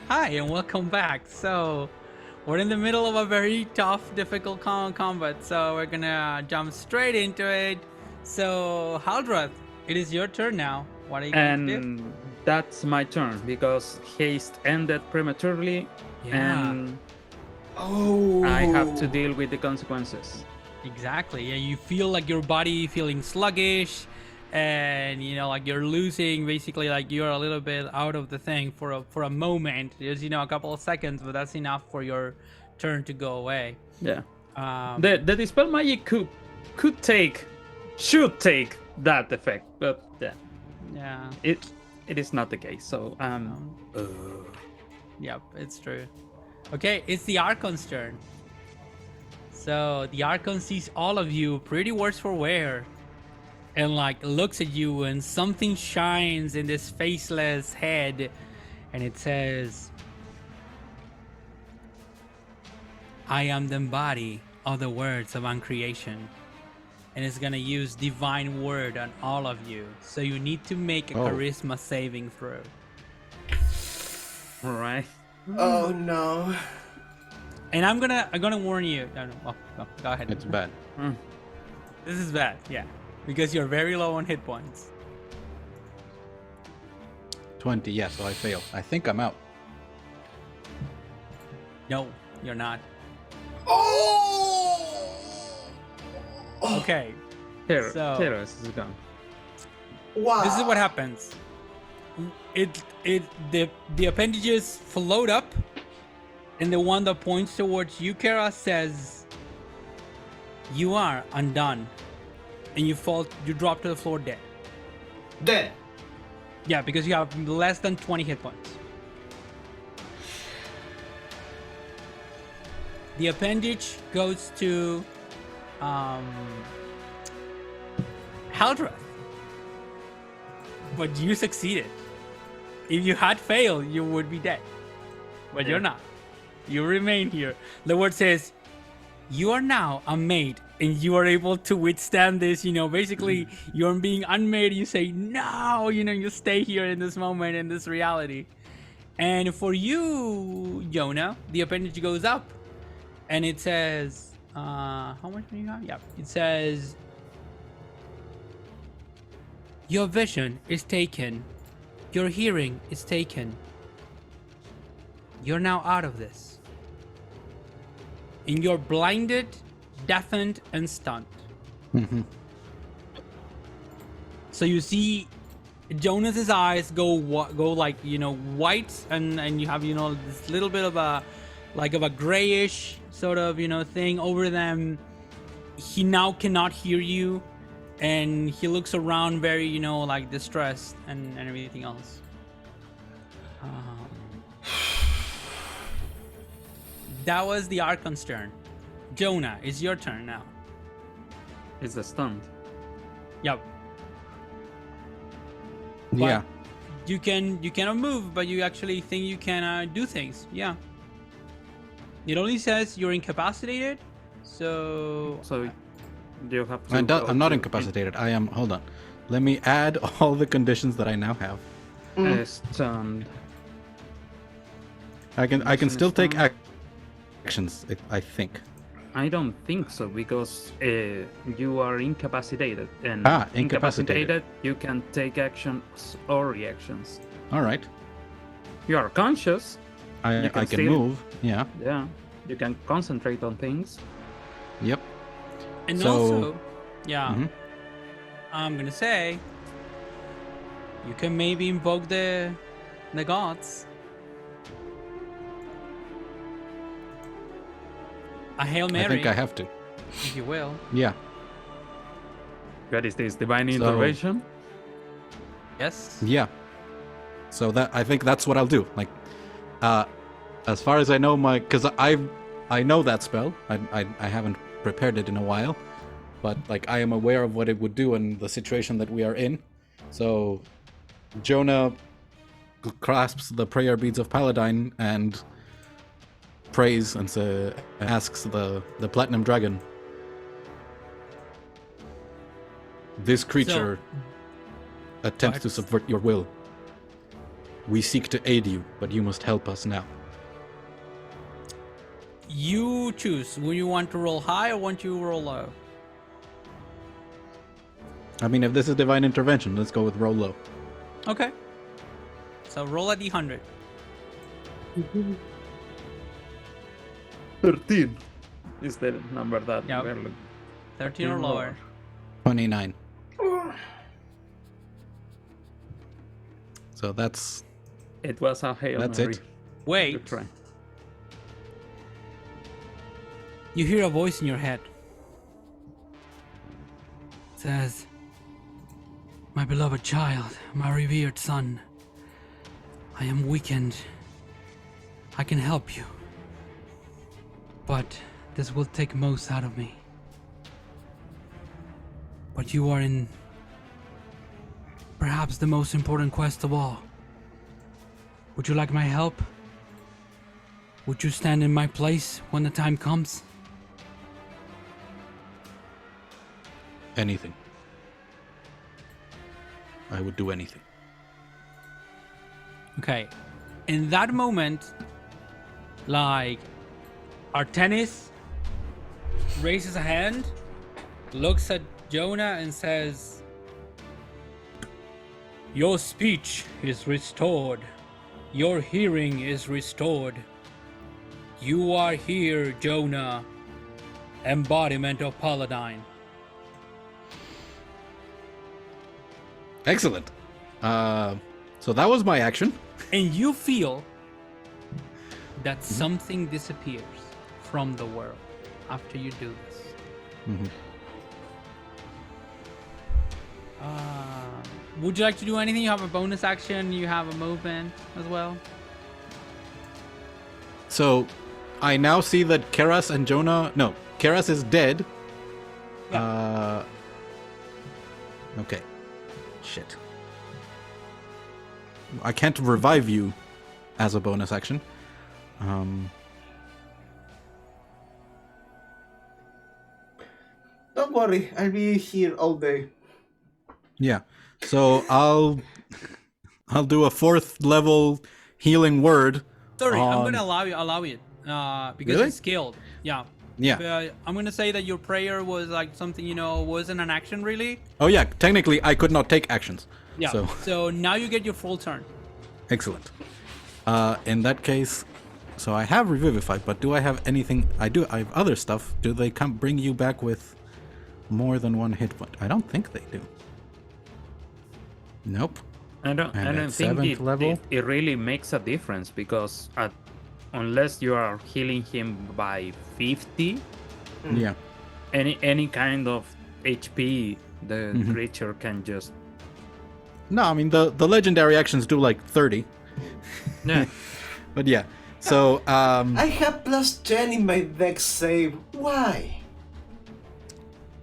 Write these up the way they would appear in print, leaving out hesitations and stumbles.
Hi and welcome back. So, we're in the middle of a very tough, difficult combat, so we're gonna jump straight into it. So, Haldrath, it is your turn now. What are you going to do? And that's my turn because haste ended prematurely, Yeah, and Oh. I have to deal with the consequences. exactly. Yeah, you feel like your body feeling sluggish, and like you're losing. Basically, like you're a little bit out of the thing for a moment. Just a couple of seconds, but that's enough for your turn to go away. Yeah. Um, The dispel magic should take that effect, but yeah. it is not the case. So Yep, it's true. Okay, it's the Archon's turn. So the Archon sees all of you pretty worse for wear, and like looks at you, and something shines in this faceless head, and it says, "I am the body of the words of uncreation." And it's gonna use divine word on all of you. So you need to make a charisma saving throw. all right. Oh no. And I'm gonna warn you. No, go ahead. It's bad. This is bad, yeah, because you're very low on hit points. 20, yeah, so I fail. I think I'm out. No, you're not. Oh. Okay, Here, So- Teros is gone. Wow. this is what happens. The appendages float up, and the one that points towards you, Kara, says, "You are undone," and you drop to the floor dead. Dead. Yeah, because you have less than 20 hit points. The appendage goes to Haldrath. But you succeeded. If you had failed, you would be dead. But you're not. You remain here. The word says, "You are now unmade," and you are able to withstand this. Basically, you're being unmade. You say, "No," you stay here in this moment, in this reality. And for you, Jonah, the appendage goes up, and it says, how much do you have? Yeah, it says, "Your vision is taken. Your hearing is taken. You're now out of this. And you're blinded, deafened, and stunned." So you see Jonas's eyes go like white, and you have this little bit of a grayish sort of thing over them. He now cannot hear you, and he looks around very like distressed and everything else. That was the Archon's turn. Jonah, it's your turn now. It's a stunt. Yep. Yeah. You cannot move, but you actually think you can do things. Yeah. It only says you're incapacitated, so You have to. I'm not incapacitated. I am. Hold on. Let me add all the conditions that I now have. Stunned. I can still take Stunned. actions. I think. I don't think so because you are incapacitated, and incapacitated. you can take actions or reactions. All right. You are conscious. I You can still- move. Yeah. Yeah, you can concentrate on things. Yep. and So- also, yeah, Mhm. I'm gonna say you can maybe invoke the gods. A Hail Mary, I think I have to. if you will. Yeah. What is this divine So- intervention? Yes. Yeah. So I think that's what I'll do. Like, as far as I know, because I know that spell. I haven't prepared it in a while, but like I am aware of what it would do in the situation that we are in. So, Jonah clasps the prayer beads of Paladine and prays and asks the platinum dragon, "This creature attempts to subvert your will. We seek to aid you, but you must help us now. You choose. Will you want to roll high or want you to roll low? I mean, if this is divine intervention, let's go with roll low. Okay. So roll a d100. 13 is the number that Yep. we're looking. 13 or lower. 29. So that's It was a Hail That's Mary. it. Wait. Good try. You hear a voice in your head. It says, "My beloved child, my revered son, I am weakened. I can help you. But this will take most out of me. But you are in perhaps the most important quest of all. Would you like my help? Would you stand in my place when the time comes?" anything. I would do anything. Okay. In that moment, like, Artenis raises a hand, looks at Jonah and says, "Your speech is restored. Your hearing is restored. You are here, Jonah, embodiment of Paladine." Excellent. So that was my action. And you feel that something disappears from the world after you do this. Would you like to do anything? You have a bonus action, you have a movement as well. So I now see that Keras and Jonah. No, Keras is dead. Okay. Shit. I can't revive you as a bonus action. Don't worry, I'll be here all day. Yeah. So I'll do a 4th level healing word. Sorry, I'm on- gonna allow it because Really? it's skilled. Yeah. Yeah. But I'm gonna say that your prayer was like something, wasn't an action really. Oh yeah. Technically, I could not take actions. Yeah. So So now you get your full turn. excellent. In that case, so I have Revivify, but do I have anything? I do. I have other stuff. Do they come bring you back with more than 1 hit point? I don't think they do. Nope. I don't And at think 7th level? it really makes a difference because unless you are healing him by 50, Yeah. any kind of HP, the Mm-hmm. creature can just No, I mean the legendary actions do like 30. yeah. But yeah. So I have +10 in my dex save. Why?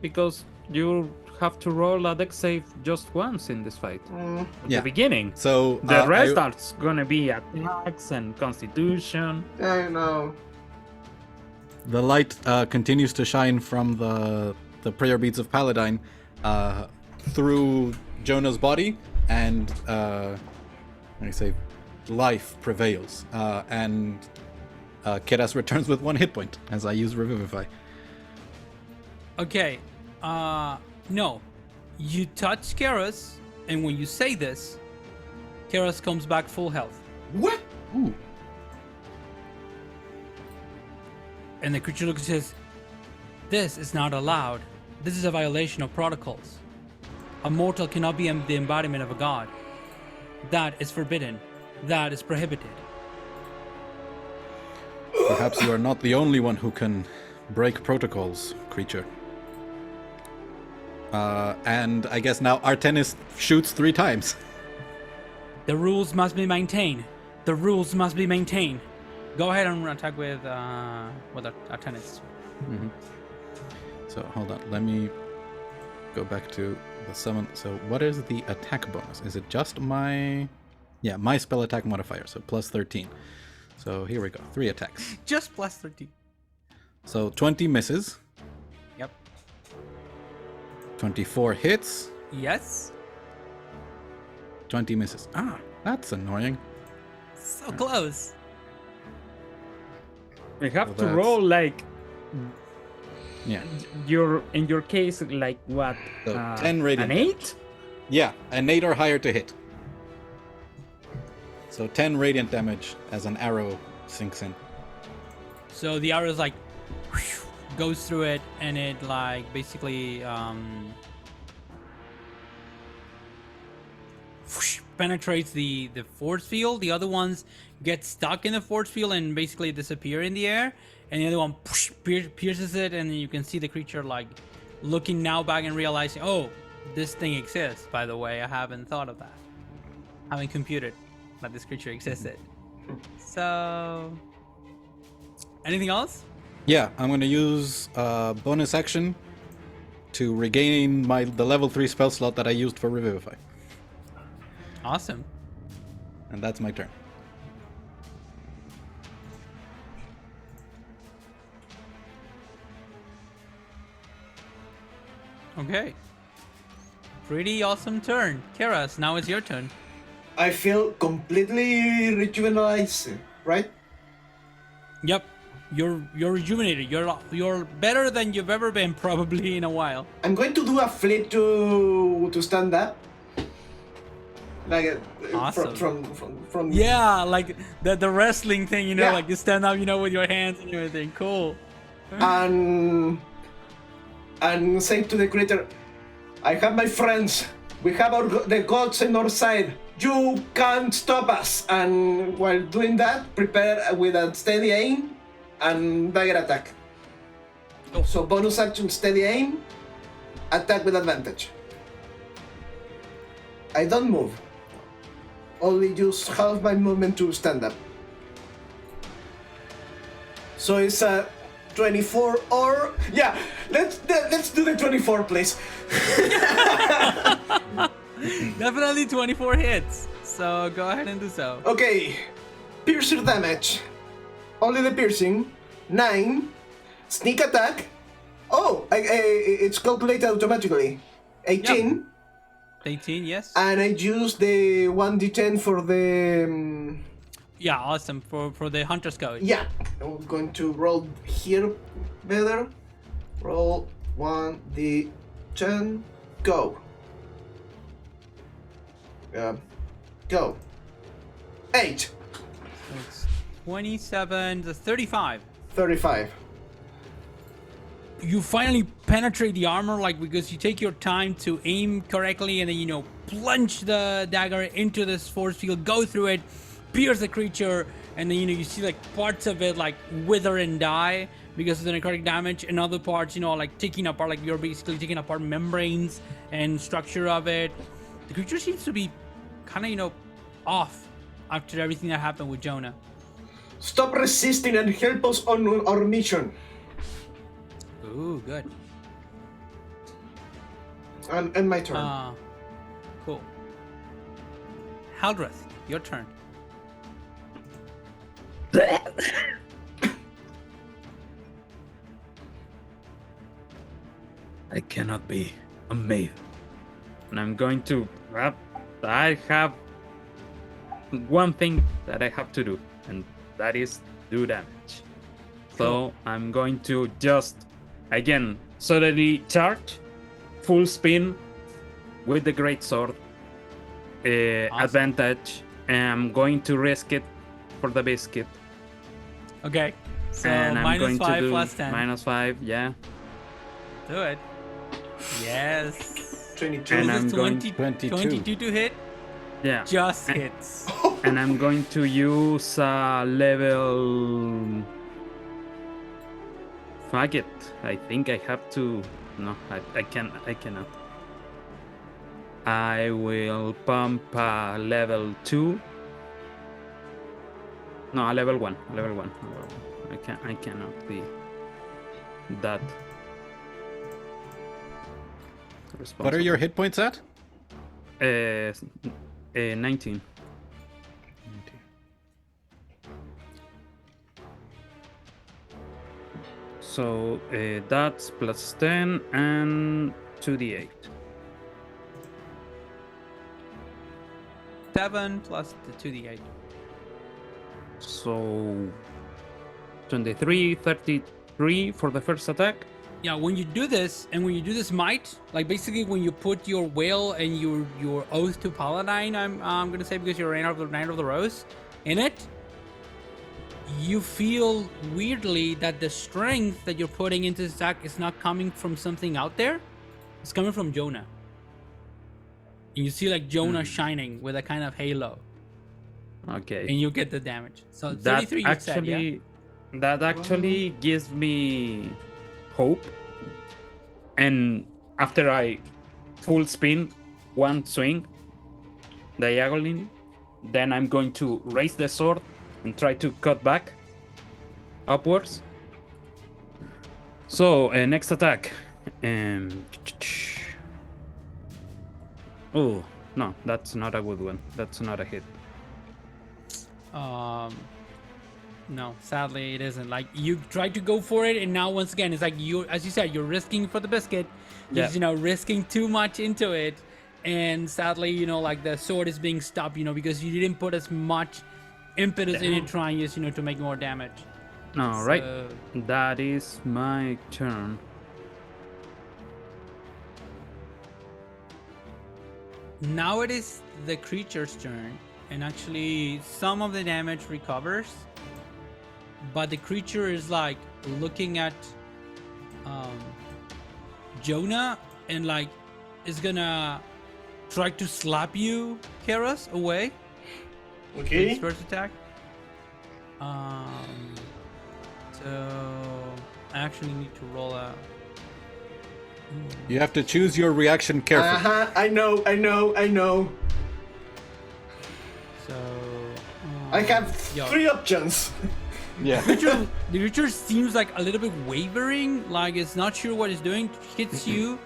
Because you have to roll a dex save just once in this fight. At Yeah. the beginning. So The rest are gonna be attacks and constitution. I know. the light continues to shine from the prayer beads of Paladine through Jonah's body, and I say life prevails, and Keras returns with 1 hit point as I use Revivify. Okay. No. You touch Keras, and when you say this, Keras comes back full health. What? Ooh. And the creature looks and says, "This is not allowed. This is a violation of protocols. A mortal cannot be the embodiment of a god. That is forbidden. That is prohibited." Perhaps you are not the only one who can break protocols, creature. And I guess now Artenis shoots 3 times. The rules must be maintained. The rules must be maintained. Go ahead and attack with Artenis. So hold on, let me go back to the summon. So what is the attack bonus? Is it just my... Yeah, my spell attack modifier, so plus 13. So here we go, 3 attacks. Just plus 13. So 20 misses, Yep. 24 hits, Yes. 20 misses. Ah, that's annoying. So close. We have Well, to that's- roll like Yeah. in your case like what? So 10 radiant An damage. 8? Yeah, an 8 or higher to hit. So 10 radiant damage as an arrow sinks in. So the arrow is like goes through it, and it like basically penetrates the force field. The other ones get stuck in the force field and basically disappear in the air, and the other one pierces it, and you can see the creature like looking now back and realizing, oh, this thing exists. By the way, I haven't thought of that. I haven't computed that this creature existed. So, anything else? Yeah, I'm gonna use bonus action to regain the level 3 spell slot that I used for Revivify. Awesome. And that's my turn. Okay. Pretty awesome turn. Keras, now it's your turn. I feel completely rejuvenated, right? Yep. You're rejuvenated. You're better than you've ever been probably in a while. I'm going to do a flip to stand up. Like Awesome. from Yeah, like the wrestling thing, Yeah. like you stand up, with your hands and everything. Cool. and say to the creature, I have my friends. We have the gods on our side. You can't stop us. And while doing that, prepare with a steady aim and dagger attack. Oh. So bonus action, steady aim, attack with advantage. I don't move. Only use half my movement to stand up. So it's a 24 or yeah. Let's do the 24, please. Definitely 24 hits. So go ahead and do so. Okay, piercer damage. Only the piercing. 9. Sneak attack. Oh, it's calculated automatically. 18. 18, yes. And I use the 1d10 for the. Yeah, awesome. For the Hunter's Code. Yeah, I'm going to roll here better. Roll 1d10. Go. Go. 8. So it's 27 to 35. 35. You finally penetrate the armor, like, because you take your time to aim correctly and then, plunge the dagger into this force field, go through it, pierce the creature, and then, you see, like, parts of it, like, wither and die because of the necrotic damage, and other parts, like, taking apart, like, you're basically taking apart membranes and structure of it. The creature seems to be kind of, off after everything that happened with Jonah. Stop resisting and help us on our mission. Ooh, good. And my turn. Cool. Haldreth, your turn. I cannot be a maid. And I'm going to. I have one thing that I have to do, and that is do damage. So I'm going to just, again, suddenly charge, full spin with the great sword, Awesome. advantage, and I'm going to risk it for the biscuit. Okay. So And I'm minus going 5 to do plus 10. -5, yeah. Do it. Yes. 22. And Is I'm this going 22. 22 to hit? Yeah. Just And- hits. And I'm going to use level. Fuck it. I think I have to. No, I cannot. I will pump level 2. No, level 1. Level 1. I cannot be that responsible. What are your hit points at? 19. So that's plus 10 and 2d8. 7 plus the 2d8. So 23, 33 for the first attack. Yeah, when you do this, and when you do this might, like basically when you put your will and your oath to Paladine, I'm gonna say, because you're Knight of the Rose, in it, you feel weirdly that the strength that you're putting into this attack is not coming from something out there. It's coming from Jonah. And you see like Jonah shining with a kind of halo. Okay. And you get the damage. So That 33 you said, yeah? That actually gives me hope. And after I full spin, one swing, diagonally, then I'm going to raise the sword and try to cut back upwards. So next attack. Oh no, that's not a good one. That's not a hit. No, sadly it isn't. Like, you tried to go for it, and now once again it's like, you, as you said, you're risking for the biscuit. You're just, risking too much into it, and sadly, like the sword is being stopped, because you didn't put as much impetus in it, trying just, to make more damage. All right, that is my turn. Now it is the creature's turn, and actually some of the damage recovers, but the creature is like looking at Jonah, and like is gonna try to slap you, Keras, away. Okay. His first attack. So I actually need to roll a. You have to choose your reaction carefully. I know. So I have 3 options. Yeah. the creature seems like a little bit wavering, like it's not sure what it's doing. Hits you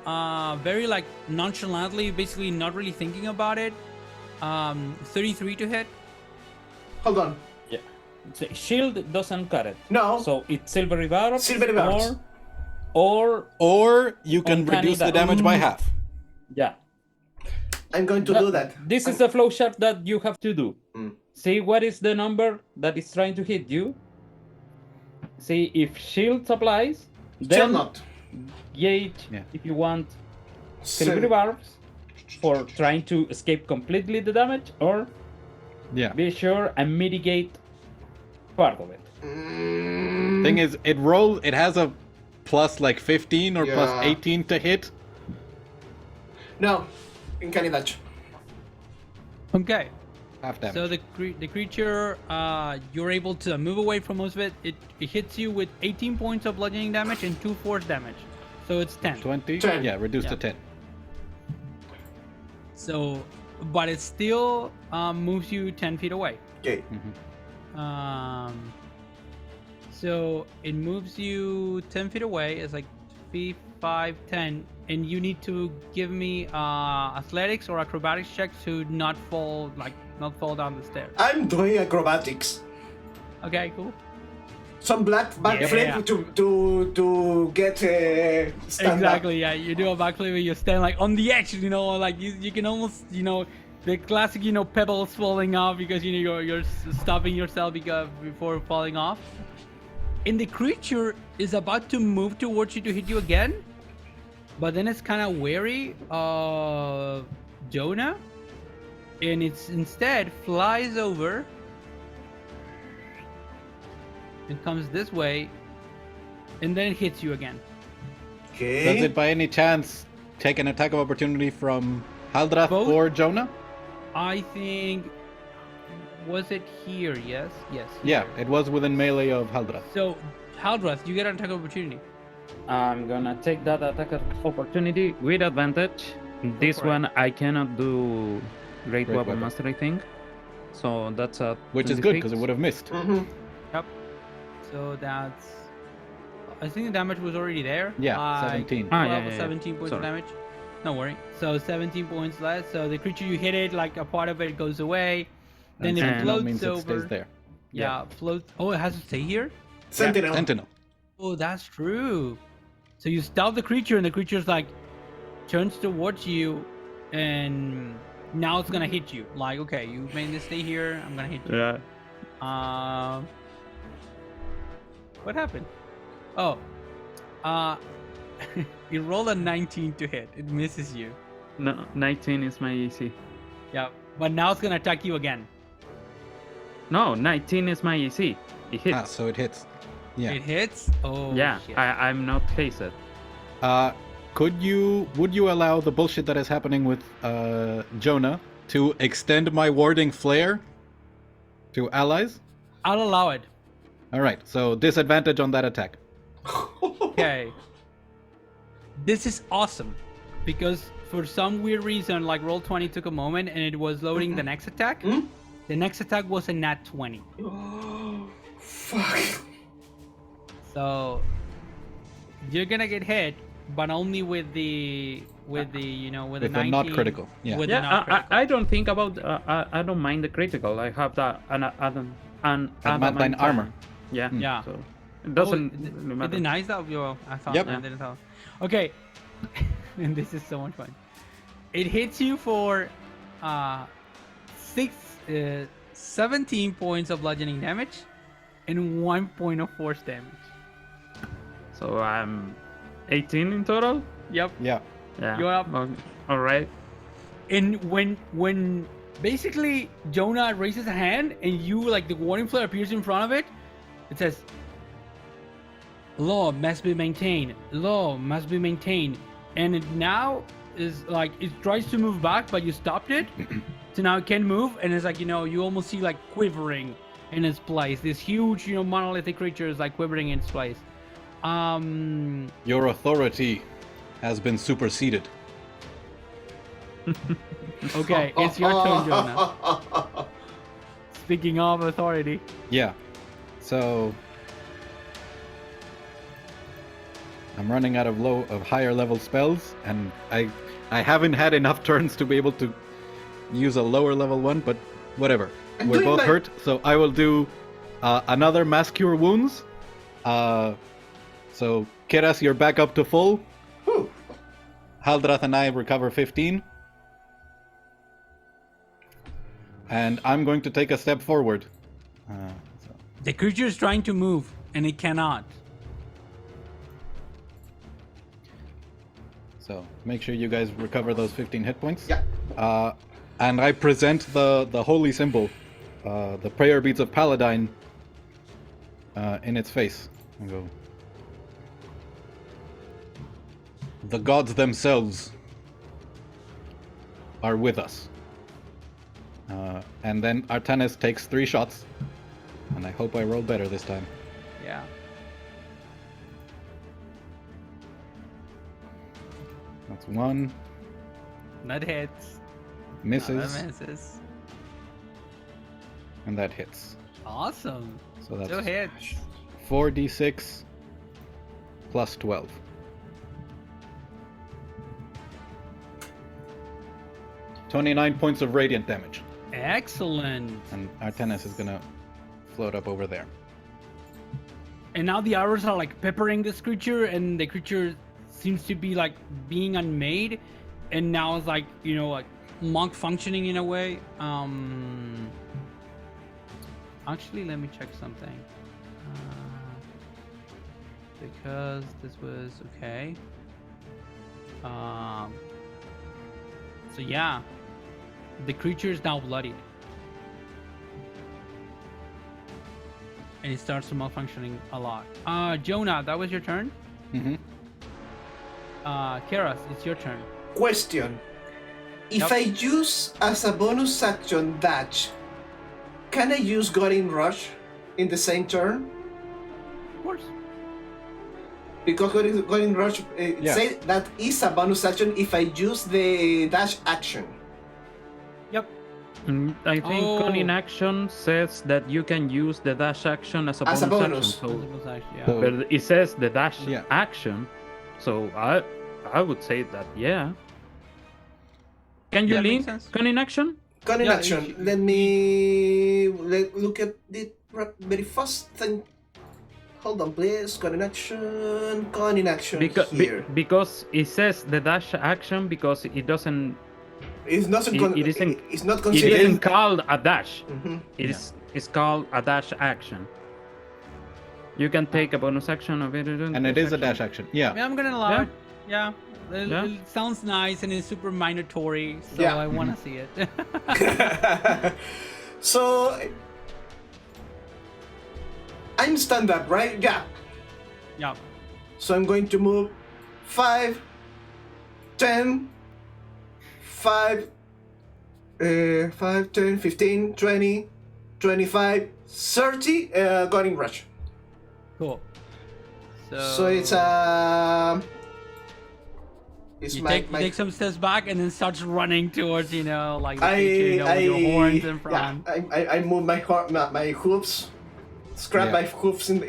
very like nonchalantly, basically not really thinking about it. 33 to hit. Hold on. Yeah. So shield doesn't cut it. No. So it's silvery barbs. Silvery barbs. Or you can Uncanny reduce the damage by half. Yeah. I'm going to do that. This is the flowchart that you have to do. See what is the number that is trying to hit you. See if shield applies. Still Then not. gauge if you want silvery Seven. barbs for trying to escape completely the damage, or be sure and mitigate part of it. Thing is, it has a plus like 15 or plus 18 to hit. No. Uncanny dodge. Okay. Half damage. So the creature, you're able to move away from most of it. It hits you with 18 points of bludgeoning damage and 2 force damage. So it's 10. 20? 10. Yeah, reduced to 10. So, but it still moves you 10 feet away. Okay. So it moves you 10 feet away. It's like 3, 5, 10. And you need to give me athletics or acrobatics checks to not fall down the stairs. I'm doing acrobatics. Okay, cool. Some backflip to get stand Exactly, yeah. You do a backflip and you stand like on the edge, like you can almost, the classic, pebbles falling off because you're stopping yourself before falling off. And the creature is about to move towards you to hit you again, but then it's kind of wary of Jonah, and it's instead flies over and comes this way, and then it hits you again. Okay. Does it by any chance take an attack of opportunity from Haldrath Both? or Jonah? I think, was it here? Yes. Yeah, here. it was within melee of Haldrath. So, Haldrath, you get an attack of opportunity. I'm gonna take that attack of opportunity with advantage. This for one I cannot do Great Weapon Weapon. Master, I think. So that's a Which is good 26. because it would have missed. Yep. So that's, I think the damage was already there. Yeah, Like 17. 17 points Sorry. of damage. Don't worry. So 17 points less. So the creature you hit it, like a part of it goes away. Then And it Sentinel floats means it over. stays there. Yeah, floats. Oh, it has to stay here? Sentinel. Sentinel. Oh, that's true. So you stop the creature, and the creature's like turns towards you, and now it's gonna hit you. Like, okay, you made this stay here. I'm gonna hit you. Yeah. What happened? Oh, you roll a 19 to hit. It misses you. No, 19 is my AC. Yeah, but now it's gonna attack you again. No, 19 is my AC. It hits. So it hits. Yeah. It hits. Oh yeah, shit. I'm not hazed. Would you allow the bullshit that is happening with Jonah to extend my warding flare to allies? I'll allow it. All right. So disadvantage on that attack. Okay. This is awesome because for some weird reason, like Roll20 took a moment and it was loading the next attack. The next attack was a nat 20. Fuck. So you're gonna get hit, but only with the With the 19. the not critical. Yeah. With the not Yeah, critical. I don't think about. I don't mind the critical. I have that an Adamantine armor. Yeah. Yeah. So it doesn't It matter. denies that. I thought. Yep. I didn't tell. Okay. And this is so much fun. It hits you for 17 points of bludgeoning damage and 1 point of force damage. So I'm 18 in total. Yep. Yeah. Yeah. You're up. All right. And when basically Jonah raises a hand and you like the warning flare appears in front of it, it says, "Law must be maintained. Law must be maintained." And it now is like it tries to move back, but you stopped it. So now it can move, and it's like you almost see like quivering in its place. This huge monolithic creature is like quivering in its place. Your authority has been superseded. Okay, it's your turn, Jonah. Speaking of authority. Yeah. So I'm running out of higher level spells, and I haven't had enough turns to be able to use a lower level one, but whatever. I'm We're doing both my- hurt, so I will do another Mass Cure Wounds. So Keras, you're back up to full. Whew. Haldrath and I recover 15. And I'm going to take a step forward. The creature is trying to move, and it cannot. So make sure you guys recover those 15 hit points. Yeah. And I present the holy symbol, the prayer beads of Paladine, in its face. And go. The gods themselves are with us. And then Artanis takes 3 shots, and I hope I roll better this time. Yeah. That's 1, That hits. misses, That misses. and that hits. Awesome. So that's 2 hits. 4d6 plus 12. $29 points of radiant damage. Excellent. And Artanis is gonna float up over there. And now the arrows are like peppering this creature, and the creature seems to be like being unmade, and now it's like like monk functioning in a way. Actually, let me check something. Because this was okay. So yeah, the creature is now bloodied. And it starts to malfunctioning a lot. Jonah, that was your turn? Mm-hmm. Keras, it's your turn. Question. If Yep. I use as a bonus action dash, can I use Gorin Rush in the same turn? Of course. Because Gorin Rush Yeah. say that is a bonus action if I use the dash action. Yep. I think Oh. Cunning Action says that you can use the dash action as a As a bonus bonus. action. Yeah. So- But it says the dash Yeah. action, so I would say that yeah. Can you Yeah, makes link sense. Cunning Action? Cunning Yeah, action. you- Let me look at it very fast. Hold on, please. Cunning action. Cunning action here. Because it says the dash action because it doesn't It's not. it isn't- It's not it considered. isn't called a dash. Mhm. It is is called a dash action. You can take a bonus action of it. And it is a dash action. Yeah. Yeah, I'm gonna allow Yeah. it. Yeah. Yeah. It sounds nice and it's super minatory, so Yeah. I want to see it. So I'm stand up, right? Yeah. Yeah. So I'm going to move 5, 10, 5, 5, 10, 15, 20, 25, 30, Guiding Rush. Cool. So it's You my, take some steps back and then starts running towards, like the I, creature, with your horns in front. Yeah, I move my hooves, scrap Yeah. my hooves in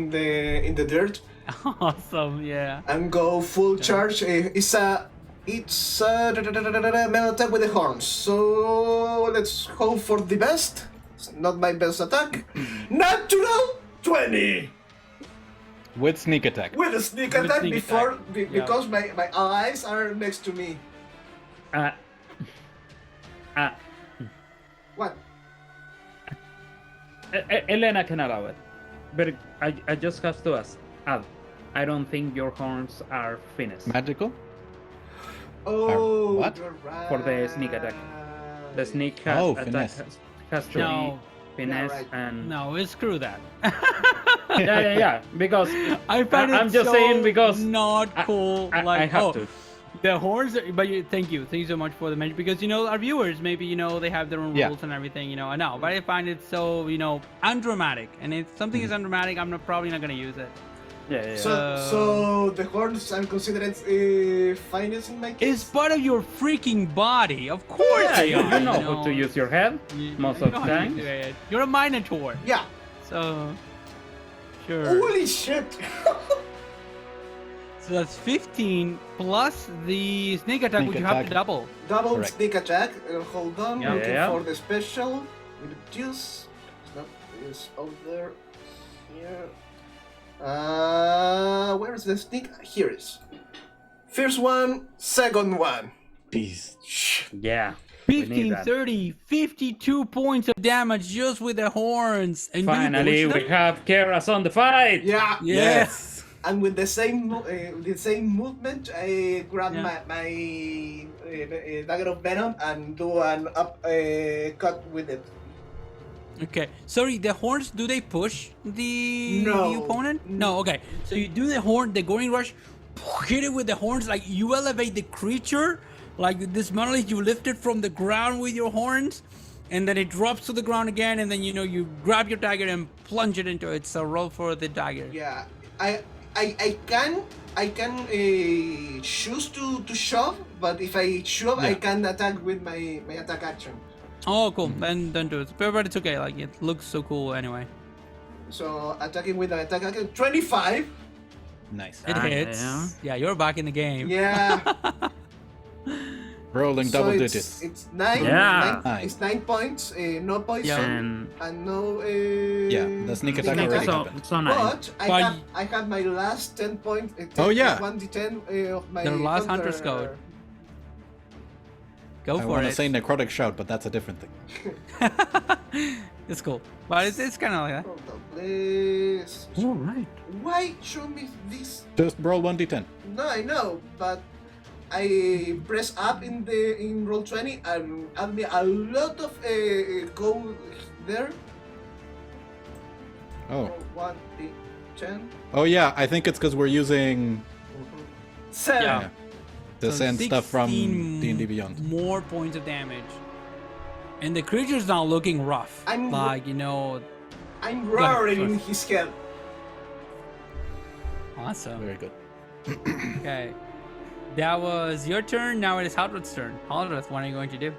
the dirt, Awesome, yeah. and go full charge. It's a melee attack with the horns. So let's hope for the best. It's not my best attack. Natural 20 With sneak attack. with a sneak With attack sneak before attack, yeah. because my allies are next to me. Uh, What? Elena can allow it, but I just have to ask. I don't think your horns are finished Magical? Oh, what? you're right. for the sneak attack. The sneak Oh, attack finesse. has to No. be finesse right. and No, screw that. yeah. Because I find it I'm just so saying because not I- cool. I have to. The horns, but thank you so much for the mention, because our viewers maybe they have their own Yeah. rules and everything, I know, but I find it so undramatic, and if something is undramatic, I'm probably not gonna use it. Yeah. So the horns I'm considered finest in my case. It's part of your freaking body, of course. Yeah, they you are, know how to use your head most you of know the how to time. do it. You're a minotaur, Yeah. so sure. Holy shit! So that's 15 plus the sneak attack, Sneak which you have to attack. double. Double Correct. sneak attack. Hold on, Yeah. looking Yeah. for the special. With juice. It's not. It's over there. Here. Where is the sneak? Here it is. First one, second one. Jeez. Yeah. We need 15, that. 30, 52 points of damage just with the horns. And do you Finally, push we them? have Keras on the fight. Yeah. Yes. And with the same movement, I grab Yeah. my dagger of venom and do an up cut with it. Okay. Sorry, the horns, do they push the No. opponent? No, okay. So you do the horn, the Goring Rush, hit it with the horns, like you elevate the creature, like this monolith, you lift it from the ground with your horns, and then it drops to the ground again, and then you grab your dagger and plunge it into it. So roll for the dagger. Yeah, I can choose to shove, but if I shove, I Yeah. can attack with my attack action. Oh, cool. Then do it. But it's okay. Like, it looks so cool anyway. So attacking with an attack action, 25. Nice. It hits. yeah. Yeah, you're back in the game. Yeah. Rolling So double it's, digits. It's 9. Yeah. It's 9 points. No poison. Yeah. And No. Yeah, the sneak attack sneak already attack. happened. so nice. But But- I have my last 10 points. Oh, yeah. 1d10 of my. Their last Hunter's counter- Code. Go I for want to it. say necrotic shout, but that's a different thing. It's cool. But it's kind of like that. Hold on, please. All right. Why show me this? Just roll 1d10. No, I know, but I press up in roll 20 and add me a lot of gold there. Oh. Roll 1, 8, 10. Oh yeah, I think it's because we're using 7. Yeah. the So send stuff from 16 D&D Beyond. More points of damage. And the creature's not looking rough. I'm- like, I'm ahead, roaring sorry. in his head. awesome. Very good. Okay. That was your turn. Now it is Haldred's turn. Haldred, what are you going to do?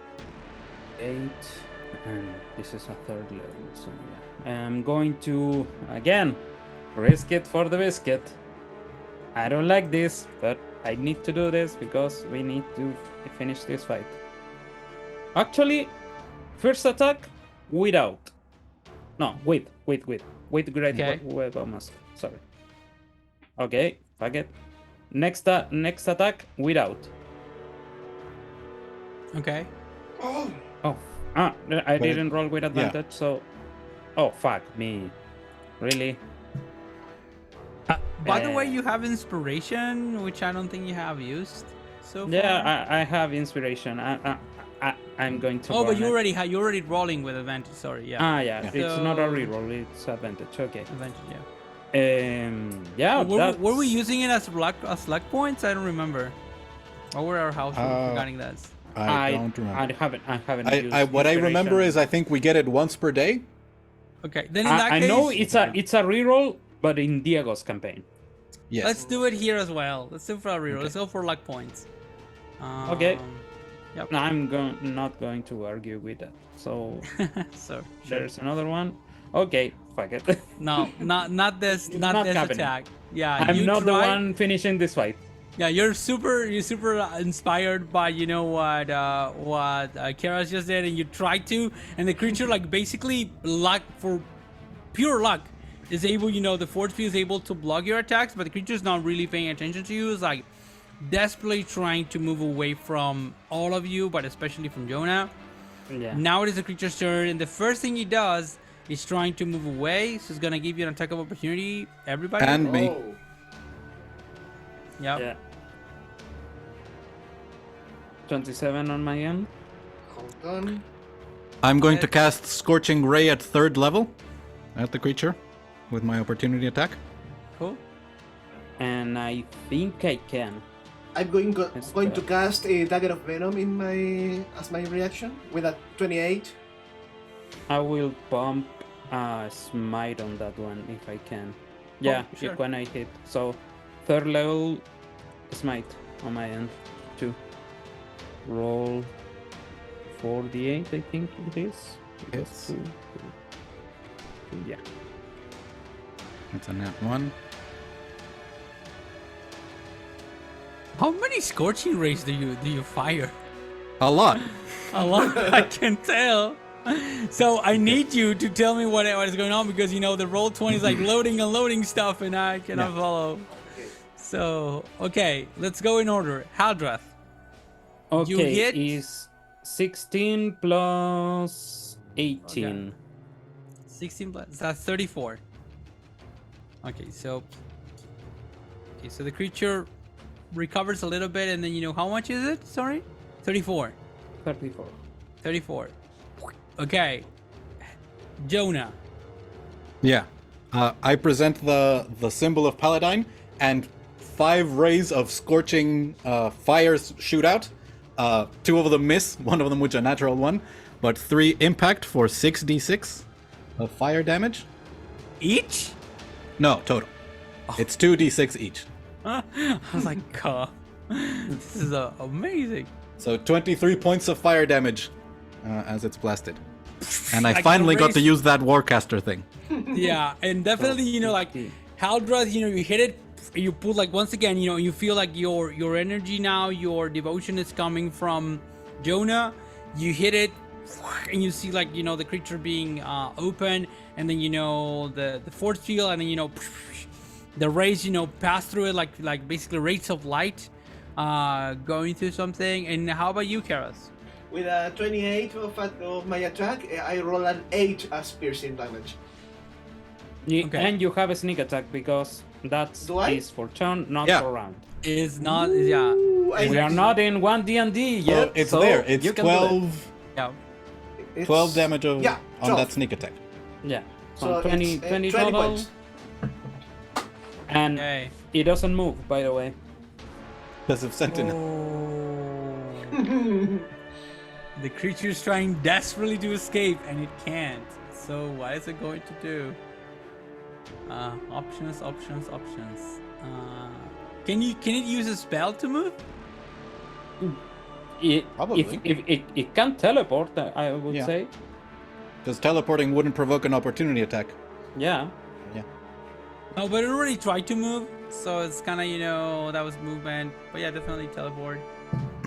8, and this is a third level, so yeah. I'm going to, again, risk it for the biscuit. I don't like this, but I need to do this because we need to finish this fight. Actually, first attack, without. No, with great Okay. weapon master. Sorry. Okay, fuck it. Next attack, without. Okay. Oh, Oh, I didn't roll with advantage, so Oh, fuck me. Really? By the way, you have inspiration, which I don't think you have used so far. Yeah, I have inspiration. I'm going to. Oh, but burn you it. already you're already rolling with advantage. Sorry, yeah. Ah, yeah. Yeah. It's not a So- reroll. It's advantage. Okay. Advantage, yeah. Yeah. Were we using it as luck points? I don't remember. What were our house rules regarding that? I don't remember. I haven't. Used What I remember inspiration. is I think we get it once per day. Okay, then in that I case, know it's a reroll, but in Diego's campaign. Yes. let's do it here as well. Let's do it for a reroll. Let's go for luck points. Okay. Yep. I'm not going to argue with that. So So sure. there's another one. Okay, fuck it. No, not this not this happening. attack. Yeah, I'm you not the tried- one finishing this fight. Yeah, you're super inspired by what Kara's just did, and you try to, and the creature like basically luck for pure luck is able, the force field is able to block your attacks, but the creature's not really paying attention to you. It's like desperately trying to move away from all of you, but especially from Jonah. Yeah. Now it is the creature's turn, and the first thing he does is trying to move away, so it's gonna give you an attack of opportunity. Everybody. And me. Oh. Yep. Yeah. 27 on my end. Hold on. I'm going to cast Scorching Ray at 3rd level at the creature with my opportunity attack. Cool. And I think I can. I'm going Let's going go. to cast a Dagger of Venom as my reaction with a 28. I will bump smite on that one if I can. Yeah, sure. when I hit. So 3rd level smite on my end too. Roll 4d8, I think it is. Yes. Two, yeah. It's a nat 1. How many scorching rays do you fire? A lot. A lot, I can tell. So I need you to tell me what is going on, because the roll 20 is like loading and loading stuff, and I cannot Yeah. follow. So okay, let's go in order. Haldrath. You Okay, hit- is 16 plus 18. 16 plus, that's 34. Okay, so the creature recovers a little bit, and then how much is it? Sorry, 34. 34. 34. Okay, Jonah. Yeah. I present the symbol of Paladine, and 5 rays of scorching fires shoot out. 2 of them miss, one of them which a natural one, but 3 impact for 6d6 of fire damage. Each? No, total. It's 2d6 each. I was like, God, this is amazing. So 23 points of fire damage as it's blasted. And I Like finally got to erase- use that Warcaster thing. Yeah, and definitely, like 50. Haldrath, you hit it, you put like once again, you feel like your energy now, your devotion is coming from Jonah. You hit it, and you see like the creature being open, and then the force field, and then the rays pass through it like basically rays of light, going through something. And how about you, Karas? With a 28 of my attack, I roll an 8 as piercing damage. Okay. And you have a sneak attack because that's Do I? is for turn, not Yeah. for round. Is not yeah Ooh, I- We are not in 1D&D Oh, yet. it's so there. It's you can do it. 12, yeah. It's- 12 damage on 12. that sneak attack. Yeah. So So 20, it's, 20 20 total. points. And Okay. it doesn't move, by the way. Because of Sentinel. Oh. The creature's trying desperately to escape, and it can't. So what is it going to do? Options. Can it use a spell to move? Probably. If it can teleport, I would Yeah. say. Because teleporting wouldn't provoke an opportunity attack. Yeah. No, but it already tried to move, so it's kind of that was movement. But yeah, definitely teleport.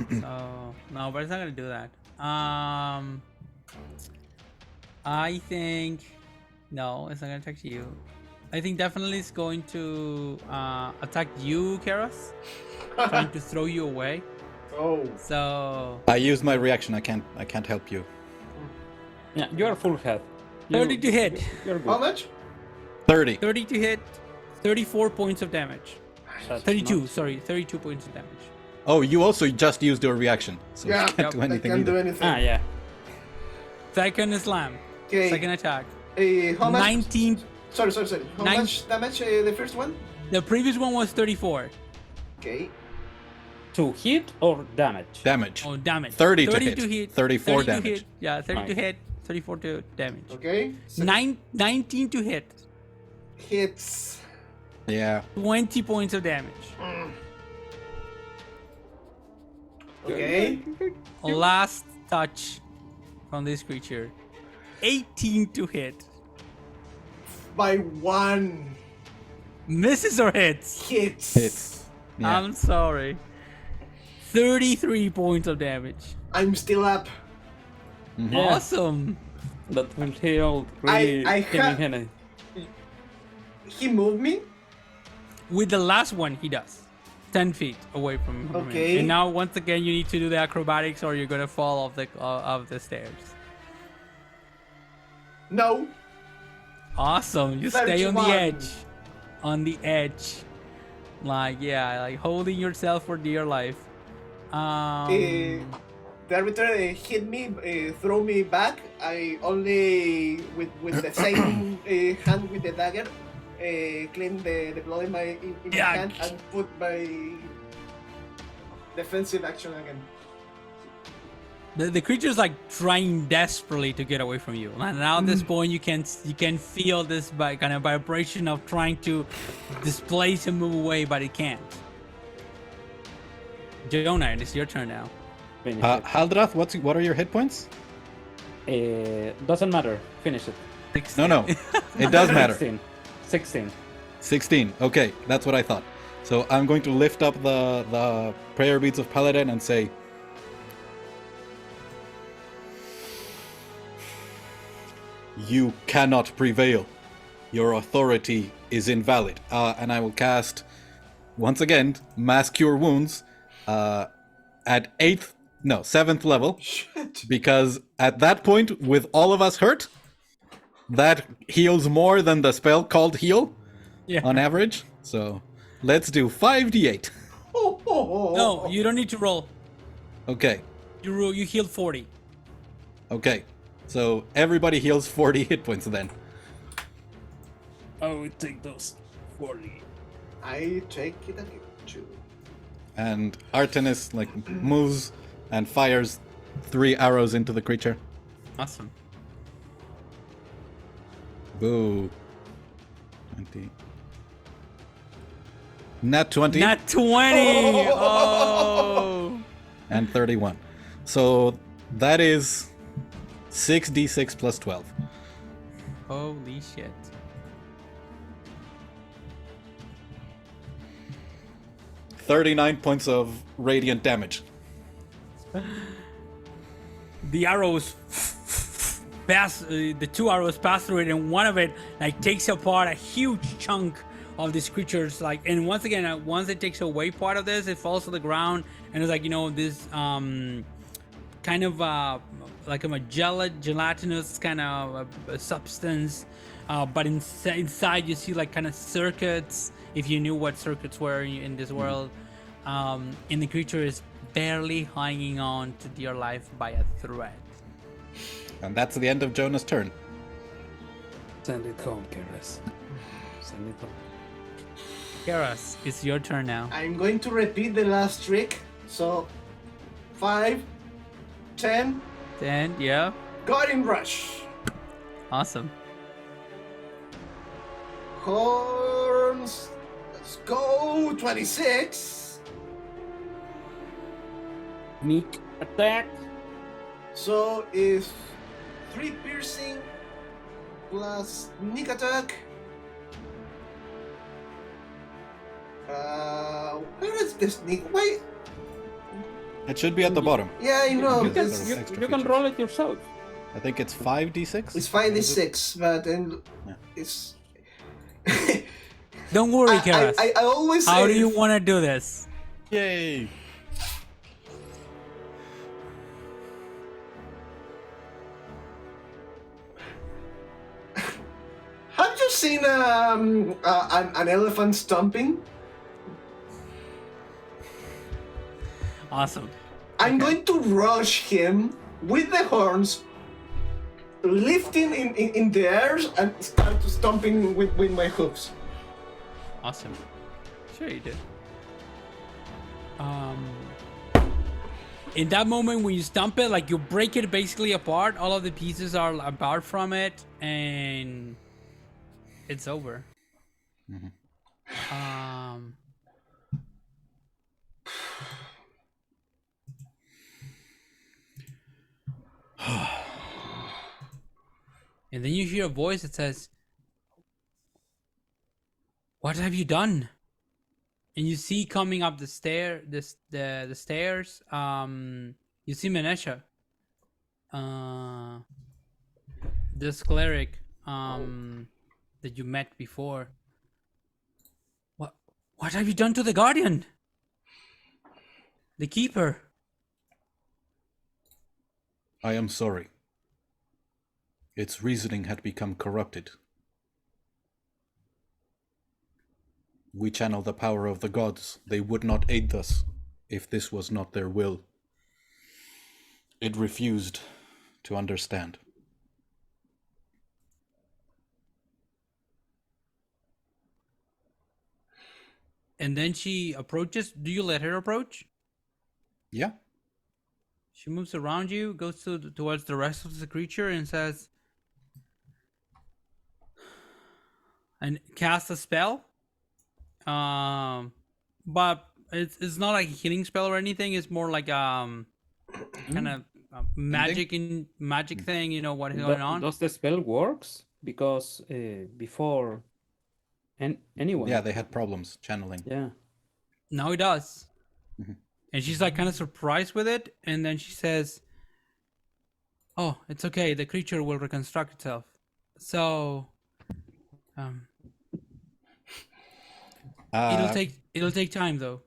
So no, but it's not gonna do that. I think no, it's not gonna attack you. I think definitely it's going to attack you, Karas, trying to throw you away. Oh. So I used my reaction. I can't help you. Yeah, you are full health. 30 to hit. You're How good. much? 30. 30 to hit. 34 points of damage. That's 32. not- Sorry, 32 points of damage. Oh, you also just used your reaction, so Yeah, you can't do I anything can't do either. anything. Ah, yeah. Second slam. Okay. Second attack. How much? 19. Sorry. How Nine- much damage? The first one? The previous one was 34. Okay. To hit or damage? Damage. Oh, damage. 30 to 30 hit. to hit. 34 30 to damage. hit. Yeah, 30 to Nice. hit. 34 to damage. Okay. 19 to hit. Hits. Yeah. 20 points of damage. Okay. Last touch from this creature. 18 to hit. By one Misses or hits? hits. Hits. Yeah. I'm sorry. 33 points of damage. I'm still up. Yeah, Awesome. that will heal really I heavy have- handed. He moved me. With the last one, he does. 10 feet away from him. Okay. And now, once again, you need to do the acrobatics or you're going to fall off the stairs. No. Awesome. You stay on the 31. edge. On the edge. Like, yeah, like holding yourself for dear life. The arbiter hit me, throw me back. I only with the same hand with the dagger, clean the blood in my Yeah. hand and put my defensive action again. The creature's like trying desperately to get away from you, and now at this point you can feel this kind of vibration of trying to displace and move away, but it can't. Jonah, it's your turn now. Finish it. Haldrath, what are your hit points? Doesn't matter. Finish it. No. It does matter. 16. 16. Okay, that's what I thought. So I'm going to lift up the prayer beads of Paladin and say, "You cannot prevail. Your authority is invalid." And I will cast, once again, Mass Cure Wounds at 7th level. Shit. Because at that point, with all of us hurt, that heals more than the spell called heal Yeah. on average. So let's do 5d8. No, you don't need to roll. Okay, You healed 40. okay. So everybody heals 40 hit points then. I will take those 40. I take it again too. And Artemis moves and fires 3 arrows into the creature. Awesome. Boo. 20. Nat 20 Not 20. Oh. and 31. So that is 6d6 plus 12. Holy shit. $39 points of radiant damage. The arrows pass. The 2 arrows pass through it, and one of it takes apart a huge chunk of this creature's and once again, once it takes away part of this, it falls to the ground, and it's this kind of like a gelatinous kind of substance, but inside you see kind of circuits. If you knew what circuits were in this world, and the creature is barely hanging on to dear life by a thread. And that's the end of Jonah's turn. Send it home, Keras. Send it home. Keras, it's your turn now. I'm going to repeat the last trick. So 5, 10, Then, yeah, Guardian Rush. awesome. Horns. Let's go. 26. Sneak attack. So is 3 piercing plus sneak attack. Where is the sneak? Why? It should be at the bottom. Yeah, I know. You can, It's, Extra you can features. roll it yourself. I think it's 5d6. it's 5d6, but then Yeah. it's. Don't worry, Keras. I always say. How do you want to do this? Yay! seen an elephant stomping? Awesome. I'm going to rush him with the horns, lifting in the air and start stomping with my hooves. Awesome. Sure you did. In that moment when you stomp it, like you break it basically apart, all of the pieces are apart from it, and it's over. And then you hear a voice that says, "What have you done?" And you see coming up the stairs. You see Menesha, this cleric, that you met before. What have you done to the guardian? The keeper. I am sorry. Its reasoning had become corrupted. We channel the power of the gods. They would not aid us if this was not their will. It refused to understand. And then she approaches. Do you let her approach? Yeah. She moves around you, goes towards the rest of the creature, and says, and casts a spell. But it's not like a healing spell or anything. It's more like kind of magic thing. You know what is going on? Does the spell works? Because before, anyone. Yeah, they had problems channeling. Yeah. Now it does. And she's like kind of surprised with it, and then she says, "Oh, it's okay. The creature will reconstruct itself." So, it'll take time though.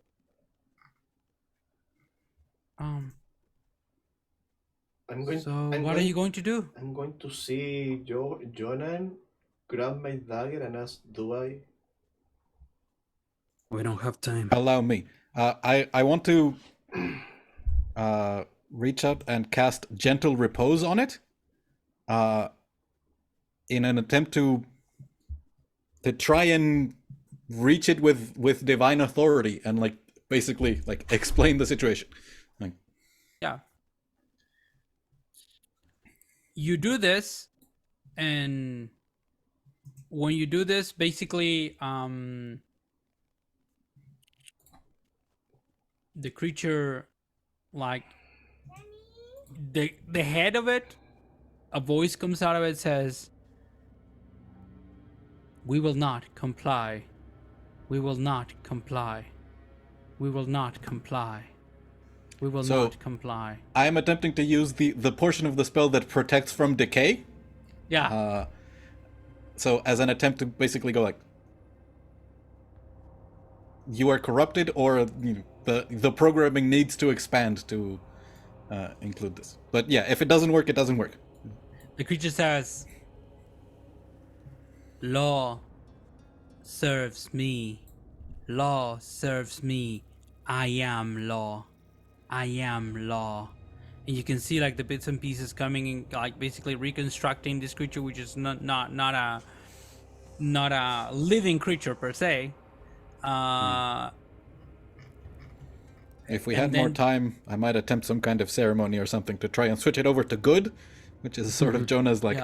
What are you going to do? I'm going to see Jonan, grab my dagger, and ask, "Do I?" We don't have time. Allow me. I want to reach out and cast Gentle Repose on it, in an attempt to try and reach it with divine authority and like basically like explain the situation. Like, yeah. You do this, and when you do this, basically, the creature, like the head of it, a voice comes out of it, says, "We will not comply. We will not comply. We will not comply. We will not comply." I am attempting to use the portion of the spell that protects from decay. Yeah. So as an attempt to basically go like, you are corrupted, or the programming needs to expand to include this. But yeah, if it doesn't work, it doesn't work. The creature says, "Law serves me. Law serves me. I am law. I am law." And you can see like the bits and pieces coming in, like basically reconstructing this creature, which is not a living creature per se. If we had more time, I might attempt some kind of ceremony or something to try and switch it over to good, which is sort of Jonah's like,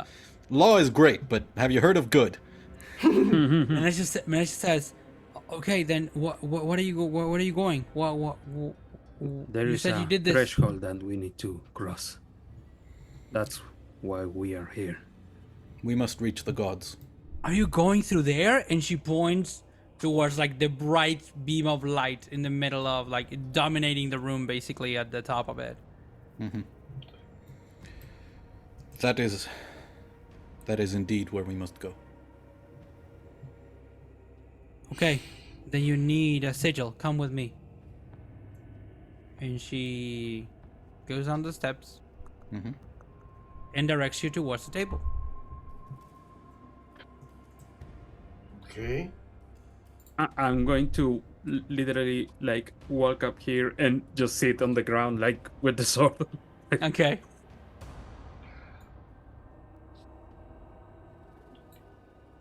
law is great, but have you heard of good? And it just says, "Okay, then what are you going? What There you is said a you did this." threshold that we need to cross. That's why we are here. We must reach the gods. "Are you going through there?" And she points towards like the bright beam of light in the middle of like dominating the room, basically at the top of it. That is indeed where we must go. "Okay, then you need a sigil. Come with me." And she goes on the steps and directs you towards the table. Okay. I'm going to literally like walk up here and just sit on the ground like with the sword. Okay.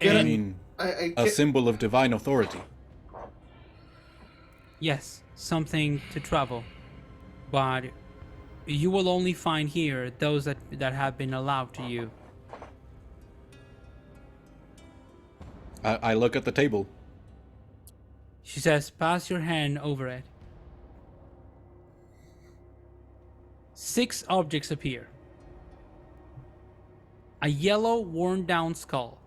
I Can I- mean, I a can, symbol of divine authority. Yes, something to travel. But you will only find here those that have been allowed to you. I look at the table. She says, pass your hand over it. 6 objects appear. A yellow, worn-down skull.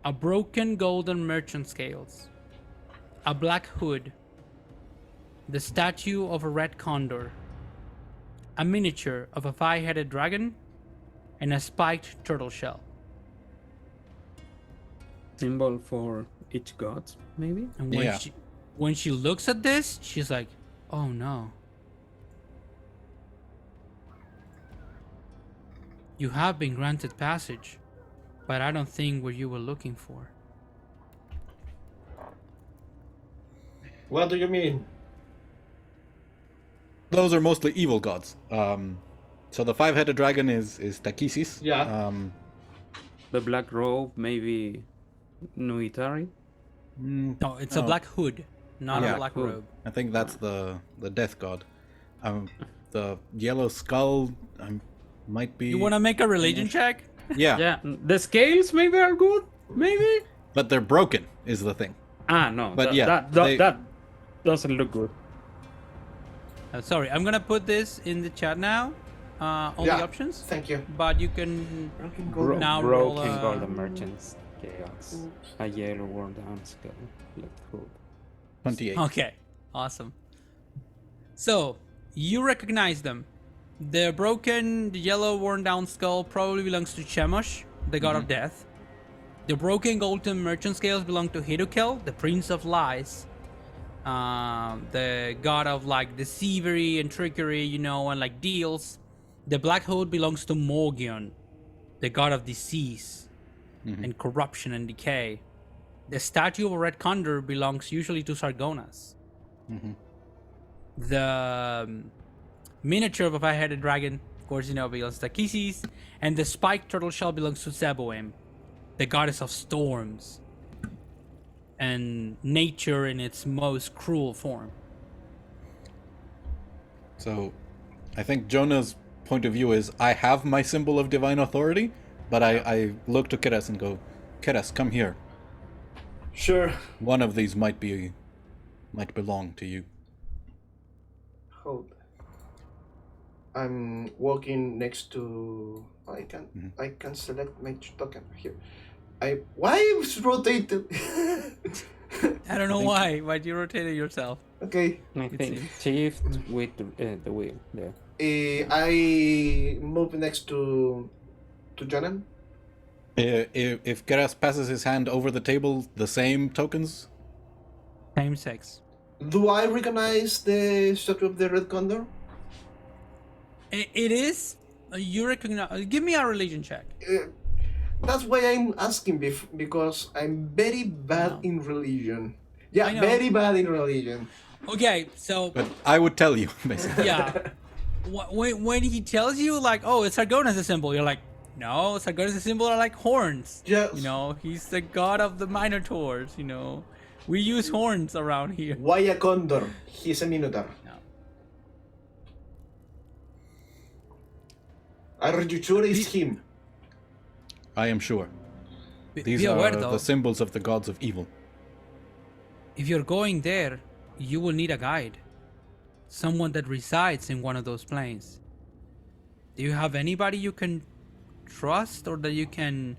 A broken golden merchant scales. A black hood. The statue of a red condor. A miniature of a 5-headed dragon. And a spiked turtle shell. Symbol for each god, maybe? And Yeah. when she looks at this, she's like, oh no. You have been granted passage, but I don't think what you were looking for. what do you mean? Those are mostly evil gods. So the 5-headed dragon is Takhisis. Yeah. The black robe, maybe Nuitari? No, it's a black hood, not Yeah, a black hood. robe. I think that's the death god. The yellow skull might be. You want to make a religion check? Yeah, Yeah, the scales maybe are good? Maybe? but they're broken is the thing. No. But that, yeah, that doesn't look good. Sorry, I'm gonna put this in the chat now. All Yeah. the options, Thank you. but you can Broken Bro- golden. now roll broken a- golden merchants. Chaos. A yellow worn down skull. Left hood. 28. Okay, awesome. So, you recognize them. The broken, the yellow, worn-down skull probably belongs to Chemosh, the god of death. The broken golden merchant scales belong to Hidukel, the prince of lies. The god of like deceivery and trickery, you know, and like deals. The black hood belongs to Morgion, the god of disease and corruption and decay. The statue of a red condor belongs usually to Sargonas. The miniature of a 5-headed dragon, of course, you know, belongs to Takhisis. And the spiked turtle shell belongs to Zeboim, the goddess of storms and nature in its most cruel form. So, I think Jonah's point of view is I have my symbol of divine authority, but I look to Keras and go, Keras, come here. Sure. One of these might belong to you. Hold. I'm walking next to. I can select my token here. Why is rotated? I don't know why, but you rotated yourself. Okay. I think shift with the wheel there. I move next to Jonan. If Keras passes his hand over the table, the same tokens? Same sex. Do I recognize the statue of the red condor? It is. You recognize. Give me a religion check. That's why I'm asking because I'm very bad in religion. Yeah, I know. very bad in religion. Okay, so But I would tell you, basically. yeah, when he tells you like, oh, it's Sargonas the symbol, you're like, no, Sargonas the symbol are like horns. Yes. You know, he's the god of the Minotaurs. You know, we use horns around here. Why a condor? He's a minotaur. No. Are you sure it's him? I am sure. These Be are aware, though, the symbols of the gods of evil. if you're going there, you will need a guide, someone that resides in one of those planes. Do you have anybody you can trust or that you can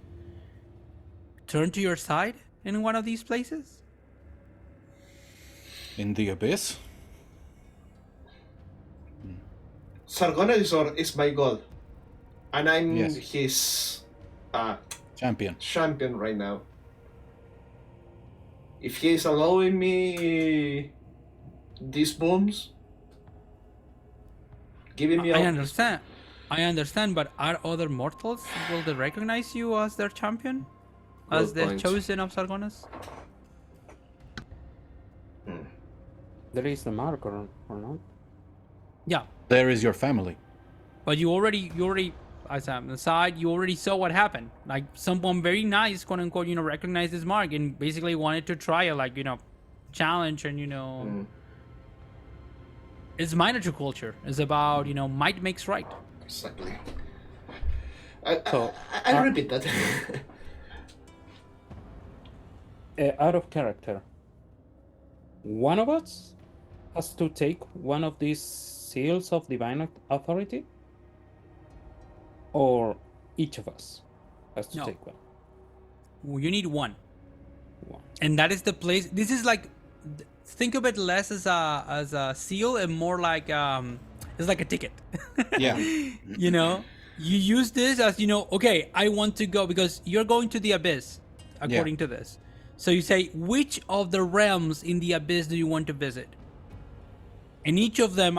turn to your side in one of these places? In the abyss? Sargonas is my god, and I'm Yes. his Champion. champion right now. If he is allowing me these bombs, giving me I all- understand, but are other mortals, will they recognize you as their champion? as the point. chosen of Sargonas? There is the mark or not? Yeah, There is your family. but you already, as an aside, you already saw what happened. Like someone very nice, quote unquote, recognized this mark and basically wanted to try it, like challenge and it's miniature culture. It's about might makes right. Exactly. So, I'll repeat that. Out of character, one of us has to take one of these seals of divine authority, or each of us has to No. take one. You need one. One. And that is the place. This is like, think of it less as a seal and more like it's like a ticket. Yeah. You use this as okay, I want to go because you're going to the abyss according to this. So you say, which of the realms in the abyss do you want to visit? And each of them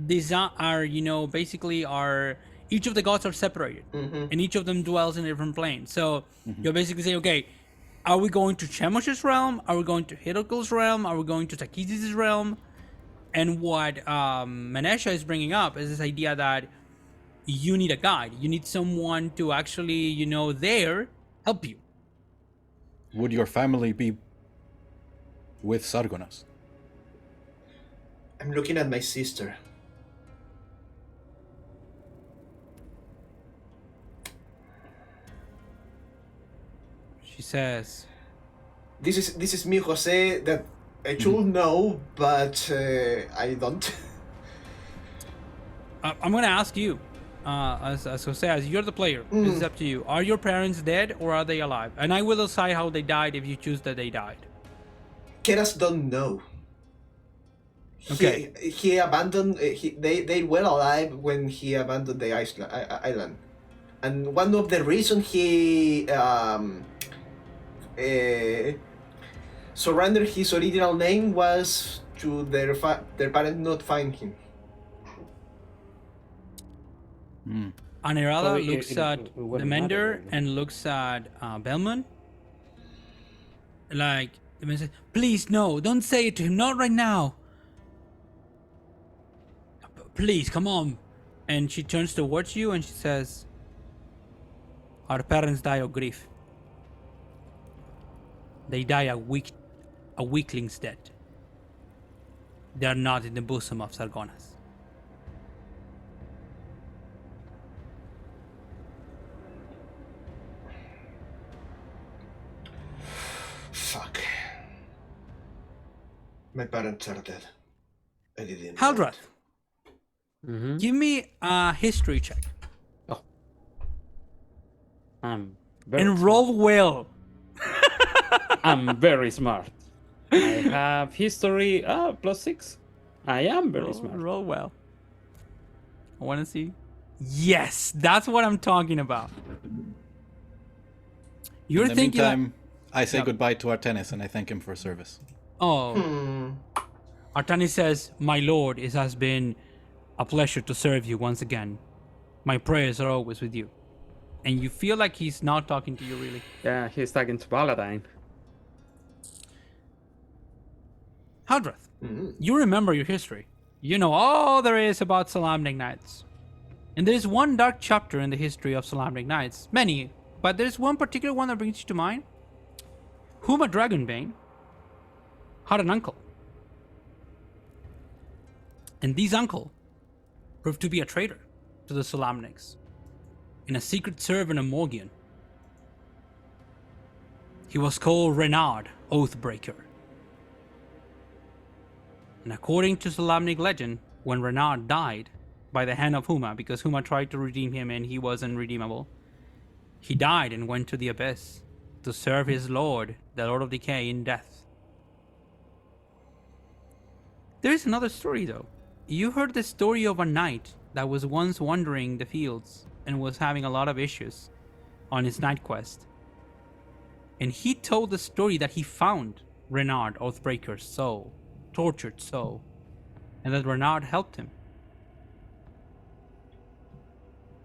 basically are, each of the gods are separated, and each of them dwells in a different plane. So you're basically saying, okay, are we going to Chemosh's realm? Are we going to Hirokel's realm? Are we going to Takhisis' realm? And what Manesha is bringing up is this idea that you need a guide. You need someone to actually, there help you. Would your family be with Sargonas? I'm looking at my sister. She says, This is me, Jose, that I should know, but I don't. I'm going to ask you, as Jose, as you're the player, this is up to you. Are your parents dead or are they alive? And I will decide how they died if you choose that they died. Keras don't know. Okay. He abandoned. They were alive when he abandoned the island, and one of the reasons he surrendered his original name was to their parents not find him. Anirada So looks at the wouldn't Mender matter, and looks at Belmont. Like, the man says, please, no, don't say it to him, not right now. Please, come on. And she turns towards you and she says, our parents die of grief. They die a weakling's death. They are not in the bosom of Sargonas. Fuck. My parents are dead. I didn't know Haldrath, Mm-hmm. give me a history check. I'm very And smart. roll well. I'm very smart. I have history +6. I am very smart. Roll well. I want to see. Yes, that's what I'm talking about. You're In the thinking. meantime, I say Yep. goodbye to Artenis and I thank him for service. Oh. Artani says, my lord, it has been a pleasure to serve you once again. My prayers are always with you. And you feel like he's not talking to you really. Yeah, he's talking to Paladine. Haldrath, you remember your history. You know all there is about Salamnic Knights. And there's one dark chapter in the history of Salamnic Knights. Many, but there's one particular one that brings you to mind. Huma Dragonbane had an uncle. And this uncle proved to be a traitor to the Salamnics and a secret servant of Morgian. He was called Renard Oathbreaker. And according to Salamnic legend, when Renard died by the hand of Huma, because Huma tried to redeem him and he was unredeemable, he died and went to the abyss to serve his lord, the Lord of Decay, in death. There is another story though. You heard the story of a knight that was once wandering the fields and was having a lot of issues on his night quest. And he told the story that he found Renard Oathbreaker's soul, tortured soul, and that Renard helped him.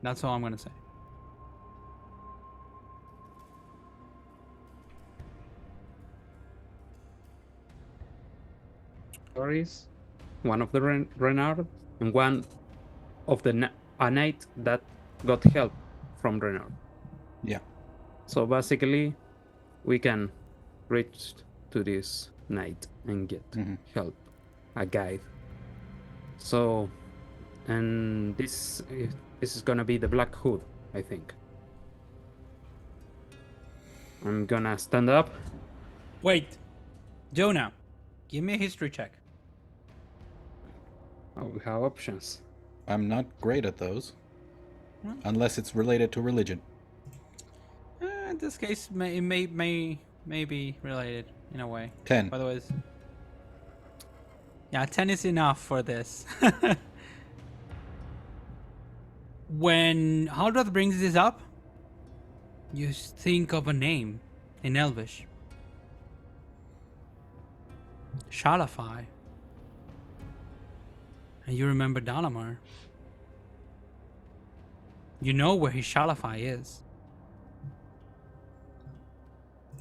That's all I'm gonna say. stories, one of the Renard, and one of a knight that got help from Renard. Yeah. So basically, we can reach to this knight and get help, a guide. So, and this is gonna be the Black Hood, I think. I'm gonna stand up. Wait, Jonah, give me a history check. Oh, we have options. I'm not great at those. Unless it's related to religion. In this case, it may be related in a way. 10. Otherwise, yeah, 10 is enough for this. When Haldrath brings this up, you think of a name in Elvish. Shalafai. And you remember Dalamar. You know where his Shalafai is.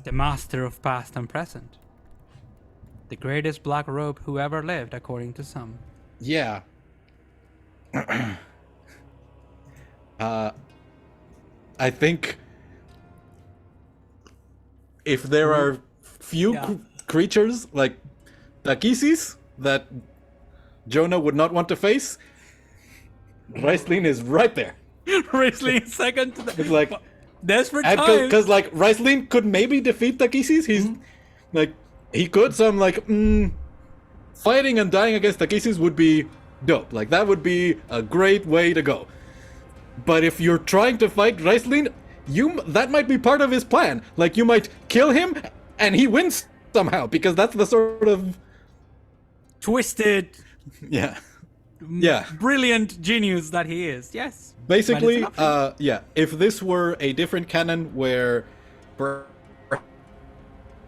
The master of past and present. The greatest black robe who ever lived, according to some. Yeah. I think if there are few creatures like Takhisis that Jonah would not want to face, Ricelin is right there. Ricelin is second to It's like desperate times. because like Ricelin could maybe defeat Takhisis. He's like he could. So I'm like, fighting and dying against Takhisis would be dope. Like that would be a great way to go. But if you're trying to fight Ricelin, that might be part of his plan. Like you might kill him and he wins somehow because that's the sort of Twisted, yeah. brilliant genius that he is. Yes. Basically, But it's an option. yeah. If this were a different canon where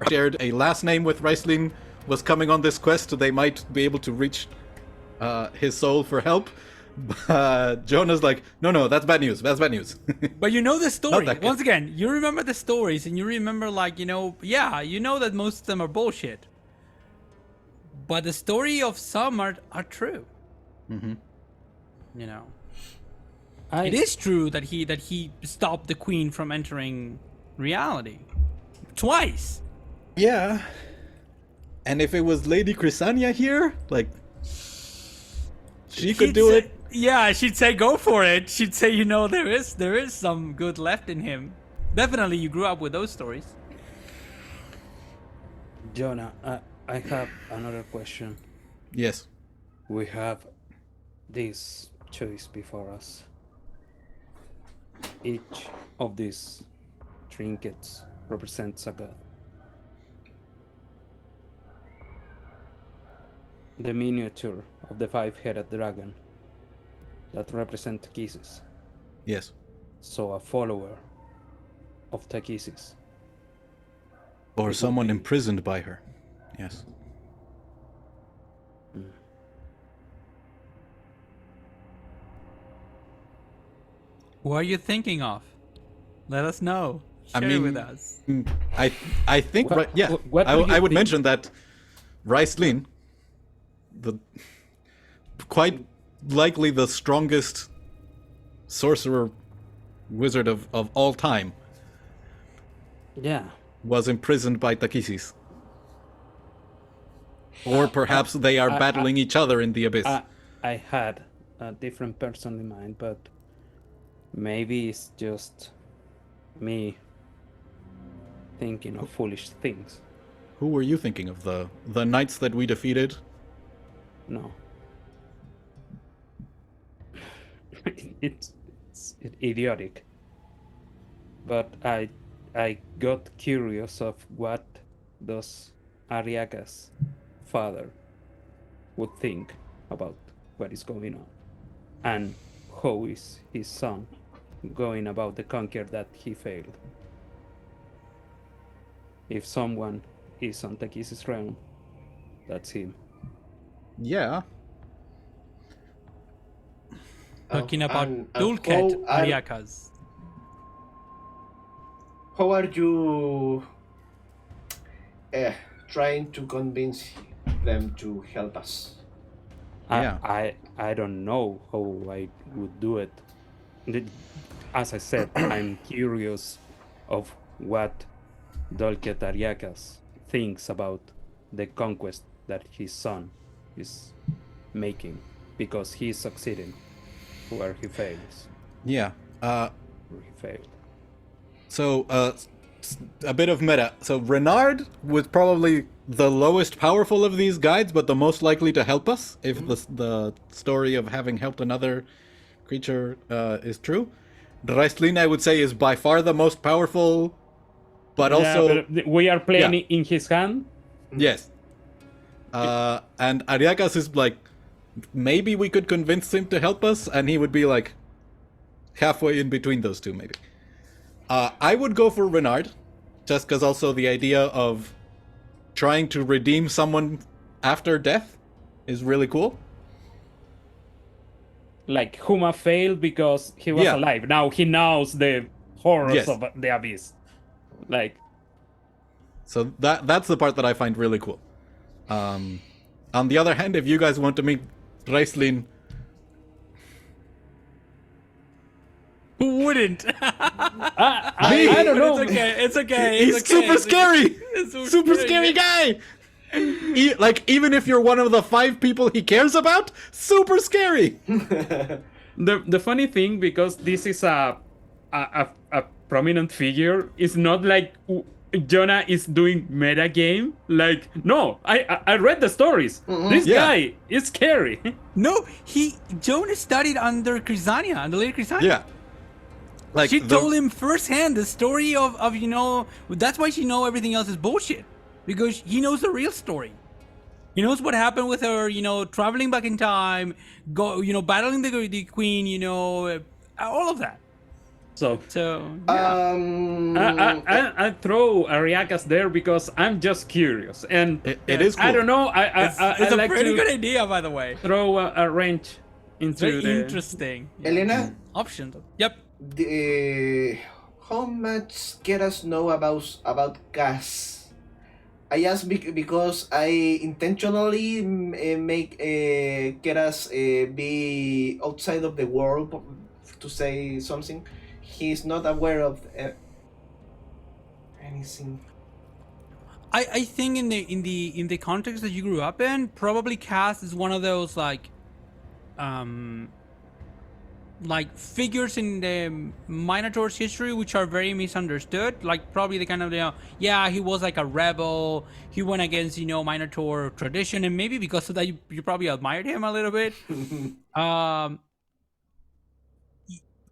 shared a last name with Ricelin was coming on this quest, they might be able to reach his soul for help. Jonah's like, no, that's bad news. That's bad news. But you know the story. that Once again, you remember the stories and you remember like, you know that most of them are bullshit. But the story of some are true. Mm-hmm. You know. It is true that he stopped the queen from entering reality. Twice. Yeah. And if it was Lady Chrysania here, like she could do it. Yeah, she'd say go for it. She'd say, you know, there is some good left in him. Definitely you grew up with those stories. Jonah, I have another question. Yes. We have this choice before us. Each of these trinkets represents a god. The miniature of the five-headed dragon that represents Takhisis. Yes. So a follower of Takhisis. Or someone imprisoned by her. Yes. Who are you thinking of? Let us know. Share it with us. I think I would mention that Ricelin, quite likely the strongest sorcerer wizard of all time, Yeah. was imprisoned by Takhisis. Or perhaps they are battling each other in the abyss. I had a different person in mind, but maybe it's just me thinking of foolish things. Who were you thinking of? The knights that we defeated? No. it's idiotic. But I got curious of what does Ariaga's father would think about what is going on, and how is his son going about the conquer that he failed. If someone is on Takhisis' realm, that's him. Yeah. Talking about and Dulket Ariakas. How are you trying to convince them to help us. Yeah. I don't know how I would do it. As I said, I'm curious of what Dolce Tariacas thinks about the conquest that his son is making, because he's succeeding where he fails. Yeah. Where he failed. So, a bit of meta. So, Renard was probably the lowest powerful of these guides, but the most likely to help us if the story of having helped another creature is true. Reislin, I would say, is by far the most powerful, but also... but we are playing in his hand. Yes. And Ariakas is like, maybe we could convince him to help us, and he would be like halfway in between those two, maybe. I would go for Renard, just because also the idea of trying to redeem someone after death is really cool. Like Huma failed because he was alive. Now he knows the horrors of the abyss. Like, so that's the part that I find really cool. On the other hand, if you guys want to meet Reislin, Who wouldn't? I don't know. It's okay. he's super scary. It's Super scary guy. Even if you're one of the 5 people he cares about, super scary. The funny thing, because this is a prominent figure, it's not like Jonah is doing meta game. Like, no, I read the stories. This guy is scary. No, Jonas studied under Chrysania, under Lady Chrysania. Yeah. Like, She told him firsthand the story of that's why she know everything else is bullshit. Because he knows the real story. He knows what happened with her, traveling back in time, battling the queen, all of that. So yeah. I throw Ariakas there because I'm just curious, and it is cool. I don't know. It's a like pretty to good idea, by the way. throw a wrench into Very the interesting. Elena, Options. Yep. how much Keras know about gas? I ask because I intentionally make Keras be outside of the world to say something. He's not aware of anything. I think in the context that you grew up in, probably Cass is one of those like figures in the Minotaur's history which are very misunderstood. Like probably the kind of he was like a rebel. He went against Minotaur tradition, and maybe because of that you probably admired him a little bit.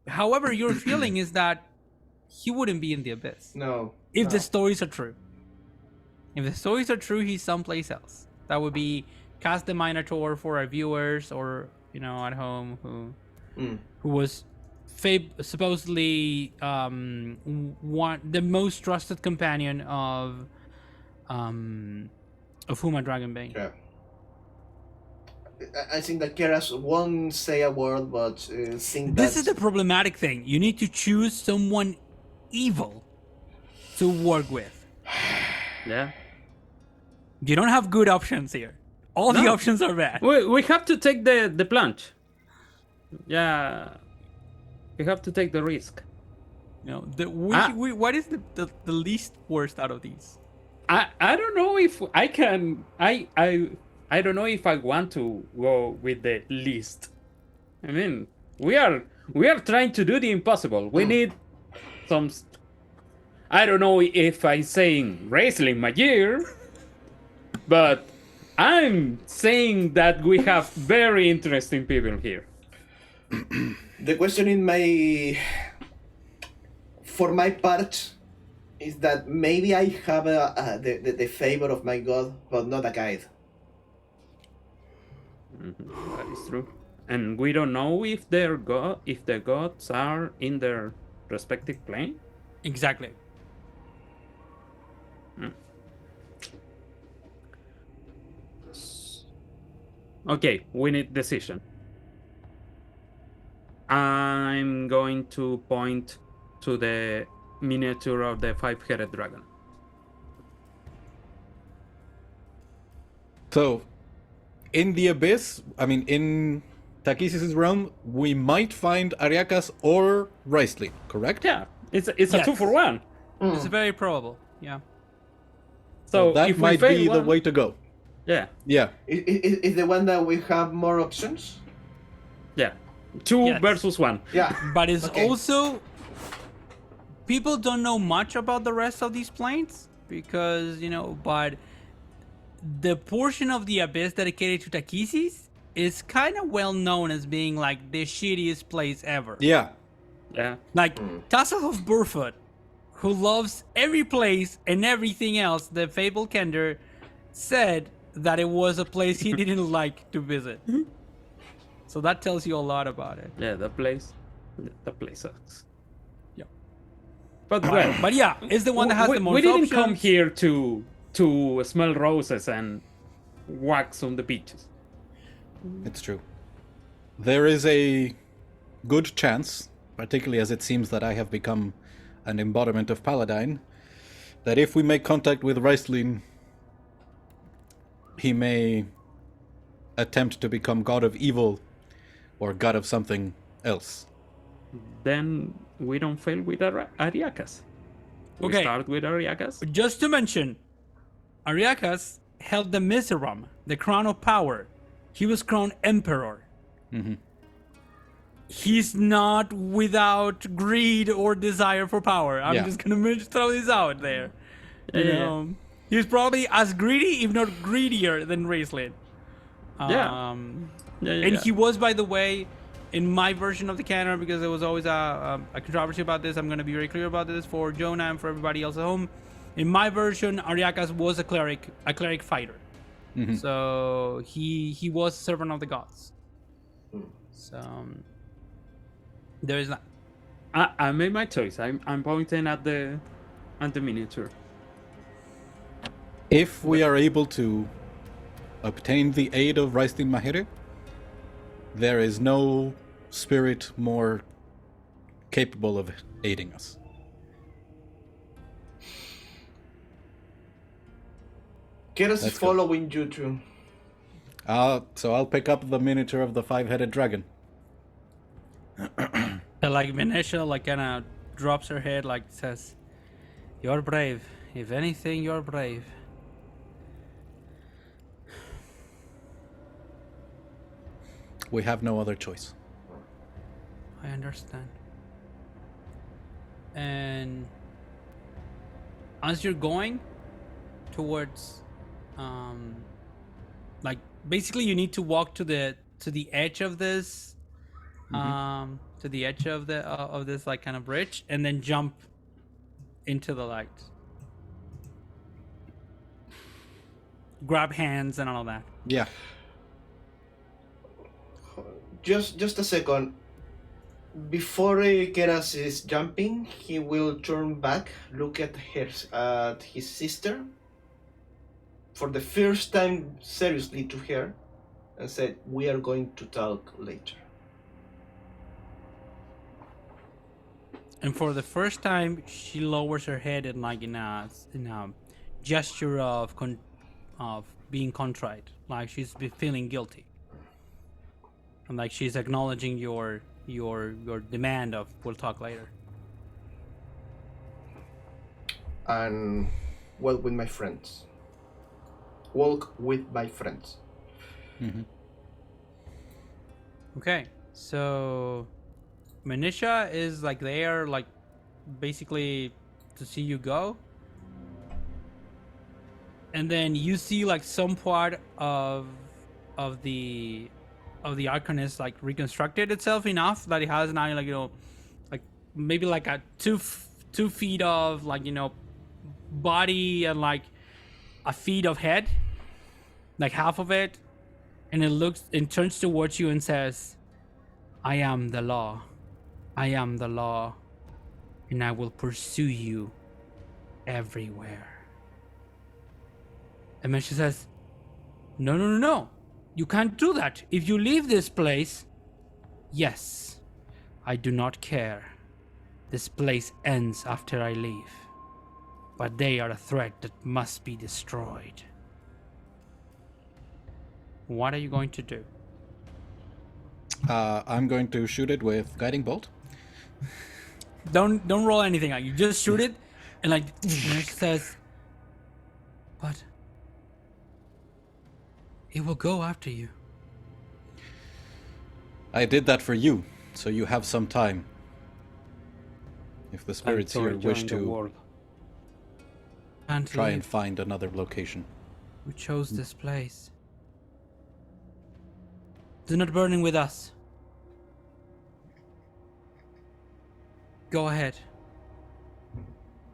However, your feeling is that he wouldn't be in the abyss. No. If the stories are true. If the stories are true, he's someplace else. That would be Cast the Minotaur for our viewers or at home who was supposedly the most trusted companion of Huma Dragonbane. Yeah. I think that Keras won't say a word, but think that... This is the problematic thing. You need to choose someone evil to work with. Yeah. You don't have good options here. All the options are bad. We have to take the plunge. Yeah. We have to take the risk. What is the least worst out of these? I don't know if I can... I don't know if I want to go with the least. I mean, we are trying to do the impossible. We need some... I don't know if I'm saying wrestling Magier, but I'm saying that we have very interesting people here. The question for my part is that maybe I have the favor of my god, but not a guide. That is true, and we don't know if the gods are in their respective plane. Exactly. Okay, we need decision. I'm going to point to the miniature of the 5-headed dragon. So, in the abyss, I mean, in Takhisis' realm, we might find Ariakas or Ricelin, correct? Yeah, it's a Yes. 2-for-1. It's very probable. Yeah. So that if we might fail be the one, way to go. yeah, Yeah. Is the one that we have more options? yeah, 2 Yes. versus 1. Yeah. But it's Okay. also people don't know much about the rest of these planes because but the portion of the abyss dedicated to Takhisis is kind of well known as being like the shittiest place ever. Yeah. Yeah, Like Tassel of Burfoot, who loves every place and everything else, the Fable Kender said that it was a place he didn't like to visit. So that tells you a lot about it. yeah, the place sucks. Yeah. But well, But yeah, it's the one that has the most we didn't options. come here to smell roses and wax on the beaches. It's true. There is a good chance, particularly as it seems that I have become an embodiment of Paladine, that if we make contact with Ricelin, he may attempt to become god of evil or god of something else. Then we don't fail with Ariakas. We Okay. start with Ariakas. Just to mention, Ariakas held the Miserum, the crown of power. He was crowned emperor. He's not without greed or desire for power. I'm Yeah. just gonna throw this out there. You Yeah. know, he's probably as greedy, if not greedier, than Raceland. Yeah. Yeah, And he was, by the way, in my version of the canon, because there was always a controversy about this. I'm going to be very clear about this for Jonah and for everybody else at home. In my version, Ariakas was a cleric fighter. So he was a servant of the gods. So there is that. I made my choice. I'm pointing at the miniature. If we are able to obtain the aid of Ricelin Mahere, there is no spirit more capable of aiding us. Keras is Let's go. following you too. So I'll pick up the miniature of the 5-headed dragon. And like Venetia, like kind of drops her head, like says, "You're brave. If anything, you're brave." We have no other choice. I understand. And as you're going towards, like basically you need to walk to the edge of this, to the edge of this like kind of bridge, and then jump into the light. Grab hands and all that. Yeah. Just a second. Before Keras is jumping, he will turn back, look at his sister for the first time seriously to her, and said, "We are going to talk later." And for the first time, she lowers her head and like in a gesture of being contrite, like she's feeling guilty, and like she's acknowledging your demand of "we'll talk later." And walk with my friends. Walk with my friends. Okay, so Menisha is like there, like basically to see you go, and then you see like some part of the Arcanist like reconstructed itself enough that it has now like like maybe like a 2 feet of like body and like a feet of head, like half of it, and it looks and turns towards you and says, "I am the law. I am the law, and I will pursue you everywhere." And then she says, No. You can't do that. If you leave this place..." "Yes, I do not care. This place ends after I leave. But they are a threat that must be destroyed." What are you going to do? I'm going to shoot it with guiding bolt. Don't roll anything out. You just shoot it, and like and it says, but it will go after you. I did that for you, so you have some time. If the spirits here wish to Can't try leave. and find another location. We chose this place. Do not burning with us. Go ahead.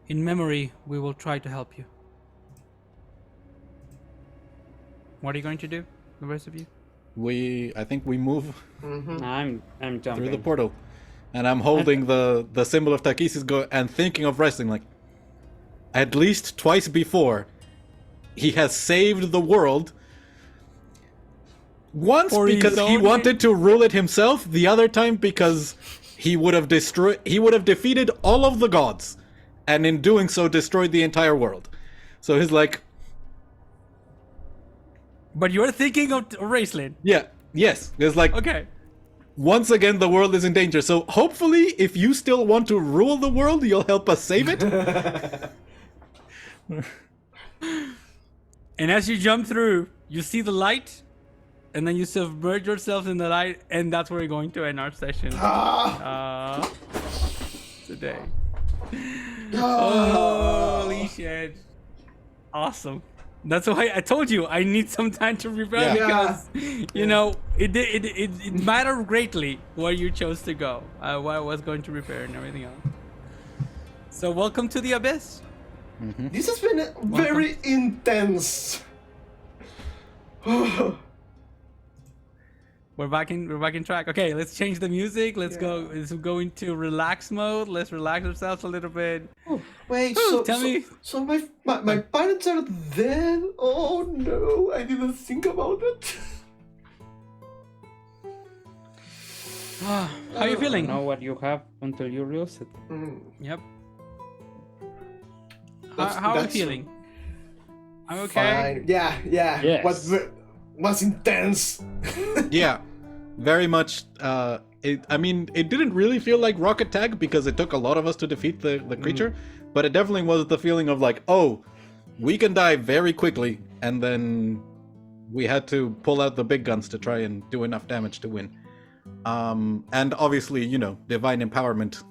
In memory, we will try to help you. What are you going to do, the rest of you? I think we move I'm jumping. through the portal. And I'm holding the symbol of Takhisis and thinking of wrestling like, at least twice before, he has saved the world. Once For his because he own wanted to rule it himself, the other time because he would have defeated all of the gods, and in doing so destroyed the entire world. So he's like, But you're thinking of Raceland. yes. It's like, Okay. once again, the world is in danger. So hopefully, if you still want to rule the world, you'll help us save it. And as you jump through, you see the light, and then you submerge yourself in the light, and that's where we're going to end our session today. Holy shit. Awesome. That's why I told you I need some time to prepare because, you know, it mattered greatly where you chose to go, where I was going to repair and everything else. So welcome to the Abyss. This has been very intense. We're back in track. Okay, let's change the music. Let's go into relax mode. Let's relax ourselves a little bit. Wait, tell me. So my parents are dead? Oh no, I didn't think about it. How are you feeling? Know what you have until you lose it. Yep. That's- How are you that's feeling? I'm okay. Fine. Yeah. Yes. Was intense. Yeah, very much. It didn't really feel like Rocket Tag because it took a lot of us to defeat the creature, but it definitely was the feeling of like, oh, we can die very quickly, and then we had to pull out the big guns to try and do enough damage to win. And obviously, you know, divine empowerment.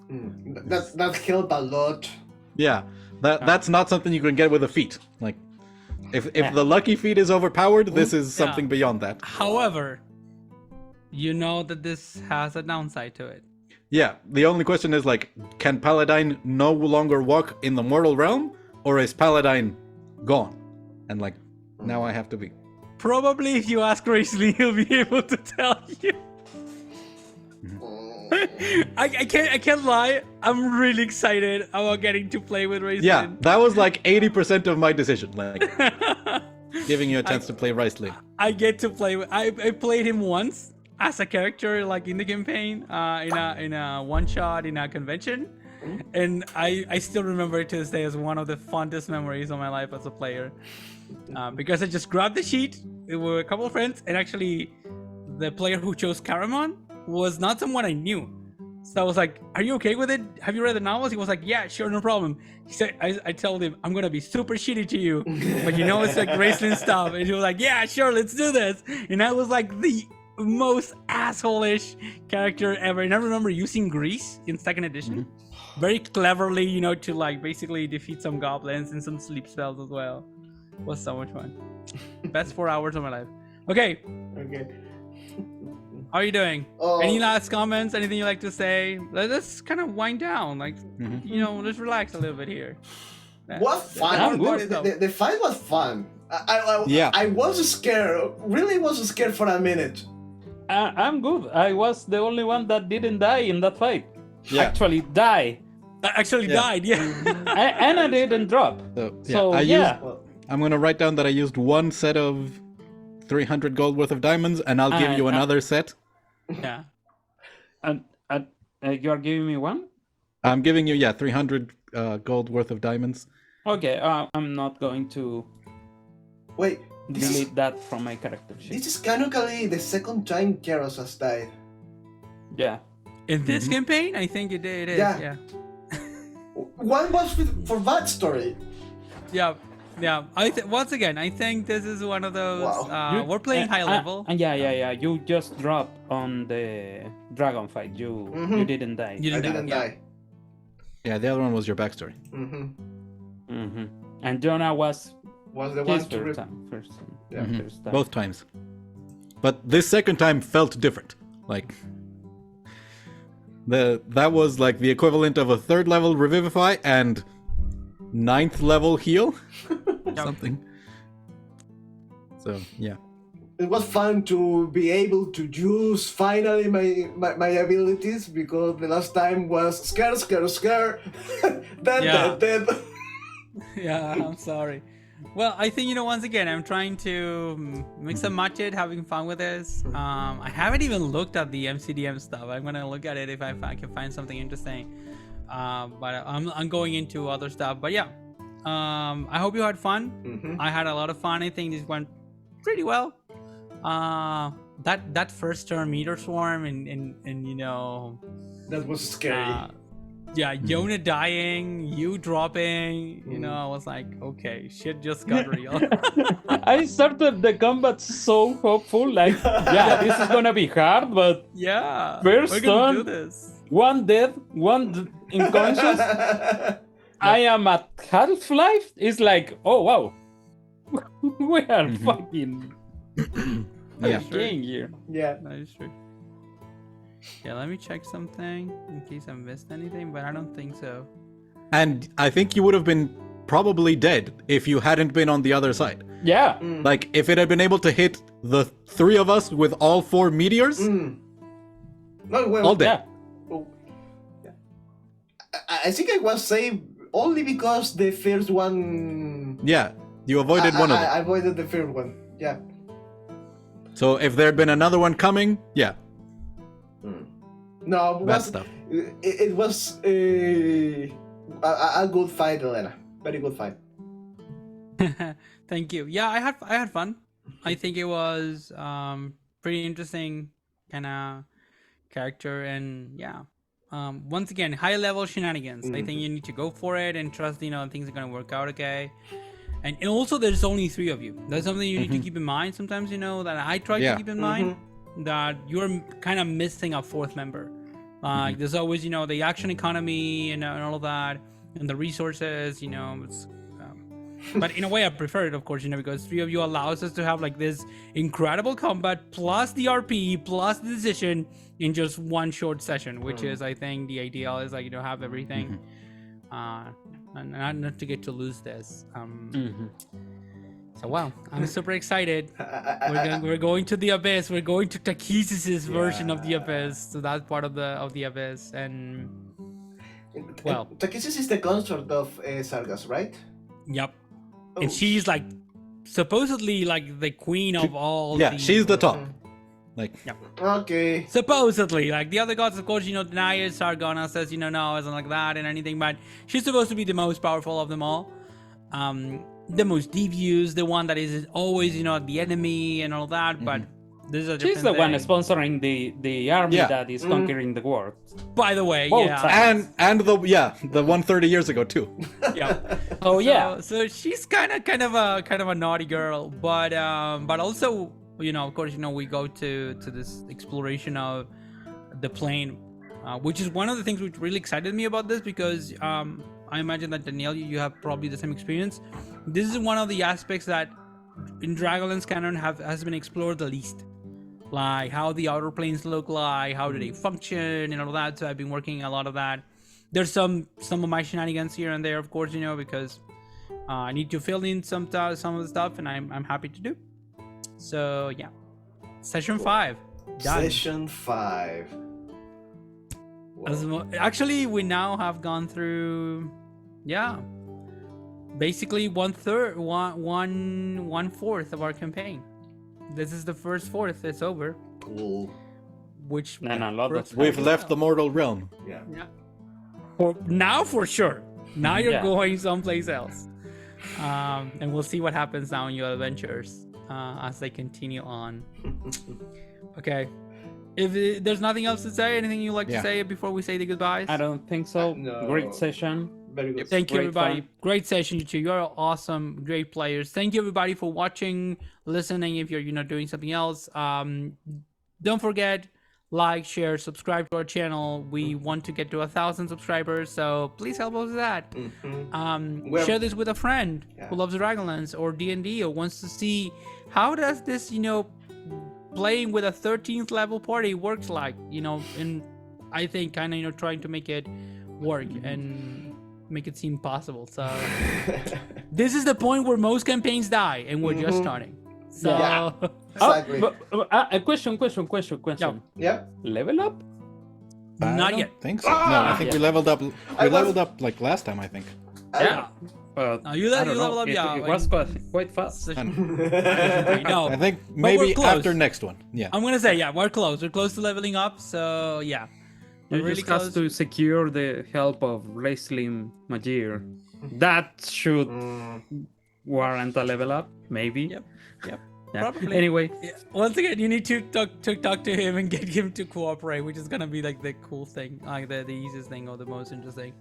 That helped a lot. Yeah, that's not something you can get with a feat. Like, if the lucky feat is overpowered, this is something beyond that. However, you know that this has a downside to it. Yeah, the only question is like, can Paladine no longer walk in the mortal realm, or is Paladine gone? And like, now I have to be. Probably if you ask Raisley, he'll be able to tell you. I can't lie. I'm really excited about getting to play with Raisley. Yeah, that was like 80% of my decision, like giving you a chance to play Raisley. I get to play with. I played him once as a character, like in the campaign, in a one shot in a convention, and I still remember it to this day as one of the fondest memories of my life as a player, because I just grabbed the sheet with a couple of friends, and actually, the player who chose Caramon was not someone I knew. So I was like, "Are you okay with it? Have you read the novels?" He was like, "Yeah, sure, no problem." He said, "I told him I'm gonna be super shitty to you, but you know it's like Graceland stuff." And he was like, "Yeah, sure, let's do this." And I was like the most asshole-ish character ever. And I remember using Grease in second edition, very cleverly, you know, to like basically defeat some goblins and some sleep spells as well. It was so much fun. Best 4 hours of my life. Okay. How are you doing? Any last comments? Anything you like to say? Let's kind of wind down. Like, you know, let's relax a little bit here. Was fun. The fight was fun. I was scared. Really was scared for a minute. I'm good. I was the only one that didn't die in that fight. Yeah. Actually die. Died, yeah. And I didn't drop. So I'm gonna write down that I used one set of 300 gold worth of diamonds, and I'll give you another set. Yeah. And you are giving me one? I'm giving you 300 gold worth of diamonds. Okay, I'm not going to. Wait, This is, delete that from my character sheet. this is canonically the second time Keros has died. Yeah. In this campaign, I think it is. Yeah. Yeah. One was for that story. Yeah. Yeah. Once again, I think this is one of those. Wow. We're playing high level. Yeah. You just dropped on the dragon fight. You didn't die. You I didn't didn't die. die. Yeah, the other one was your backstory. And Jonah was Was the his one to first time. First time. Both times. But this second time felt different. Like that was like the equivalent of a 3rd level revivify and 9th level heal. Something. So yeah. It was fun to be able to use finally my abilities, because the last time was scare, dead. Yeah, I'm sorry. Well, I think, once again, I'm trying to mix and match it, having fun with this. I haven't even looked at the MCDM stuff. I'm going to look at it if I can find something interesting. But I'm going into other stuff. But yeah, I hope you had fun. I had a lot of fun. I think this went pretty well. That first turn meter swarm and That was scary. yeah, Yona dying, you dropping, I was like, okay, shit just got real. I started the combat so hopeful, like, this is gonna be hard, but Yeah, First we're gonna do turn. this. one dead, unconscious. I am at Half-Life. It's like, oh wow, we are fucking Yeah. king here. Yeah. That is true. Yeah, let me check something in case I missed anything, but I don't think so. And I think you would have been probably dead if you hadn't been on the other side. Yeah. Like, if it had been able to hit the 3 of us with all 4 meteors, No, well, all dead. Yeah. oh, yeah. I think I was saved only because the first one. Yeah, you avoided one of them. I avoided the first one. Yeah. So if there had been another one coming, yeah, No, bad was, stuff. it was a good fight, Elena. Very good fight. Thank you. Yeah, I had fun. I think it was pretty interesting kind of character, and yeah. Once again, high level shenanigans. I think you need to go for it and trust things are gonna work out okay. And also, there's only 3 of you. That's something you need to keep in mind. Sometimes that I try to keep in mind that you're kind of missing a 4th member. Like there's always the action economy and all of that, and the resources. It's, but in a way, I prefer it, of course, because 3 of you allows us to have like this incredible combat plus the RP plus the decision in just one short session, which is, I think, the ideal is like have everything, and not to get to lose this. So wow, I'm super excited. We're going to the abyss. We're going to Takhisis' version of the abyss. So that part of the abyss, and well, Takhisis is the consort of Sargas, right? yep. Oh, And she's like supposedly like the queen of all. Yeah, she's the top. Like, Okay. Supposedly, like the other gods, of course, deny it. Sargona says, no, isn't like that and anything, but she's supposed to be the most powerful of them all. The most devious, the one that is always, the enemy and all that, but this is a different She's the one thing. sponsoring the army Yeah. that is conquering the world. By the way, Both yeah. sides. and the 130 years ago too. Yeah. Oh yeah. So she's kind of a naughty girl, but also, of course, we go to this exploration of the plane, which is one of the things which really excited me about this, because I imagine that Danielle, you have probably the same experience. This is one of the aspects that in Dragonlance canon has been explored the least, like how the outer planes look like, how do they function, and all that. So I've been working a lot of that. There's some of my shenanigans here and there, of course, because I need to fill in some of the stuff, and I'm happy to do. So yeah, session 5 done. Session 5. Actually, we now have gone through, basically 1/4 of our campaign. This is the first 4th. It's over. Cool. Which And a lot of We've left the mortal realm. Yeah. for sure. Now you're Yeah. going someplace else, and we'll see what happens now in your adventures. as they continue on. Okay. If there's nothing else to say, anything you'd like to say before we say the goodbyes? I don't think so. No. Great session. Very good. Thank you, Great everybody. fun. Great session, you two. You're awesome, great players. Thank you, everybody, for watching, listening. If you're doing something else, don't forget, like, share, subscribe to our channel. We want to get to 1,000 subscribers, so please help us with that. Share this with a friend who loves Dragonlance or D&D or wants to see how does this, playing with a 13th level party works like, and I think kind of, trying to make it work and make it seem possible. So this is the point where most campaigns die and we're just starting. So Yeah. Exactly. A question. Yeah. Level up? I not don't yet. think so. No, I think we leveled up. We leveled up like last time, I think. Yeah. You I don't level know. up, It yeah. was quite fast. No, I think but maybe we're close. after next one. Yeah. I'm gonna say, we're close. We're close to leveling up. So yeah, we're You really just close. have to secure the help of Raistlin Magir. That should warrant a level up, maybe. Yep. Yeah. Probably. Anyway, Yeah, once again, you need to talk to him and get him to cooperate, which is gonna be like the cool thing, like the easiest thing or the most interesting.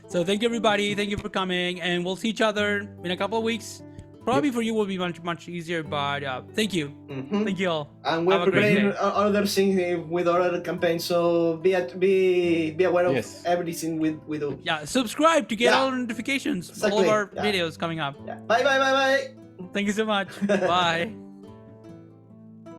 So thank you, everybody. Thank you for coming, and we'll see each other in a couple of weeks. Probably for you will be much easier, but thank you. Thank you all. And we're Have a great preparing day. other things with other campaigns, so be aware of Yes. everything we do. Yeah, subscribe to get Yeah. all the notifications, all Exactly. of our Yeah. videos coming up. Yeah. Bye. Thank you so much. Bye.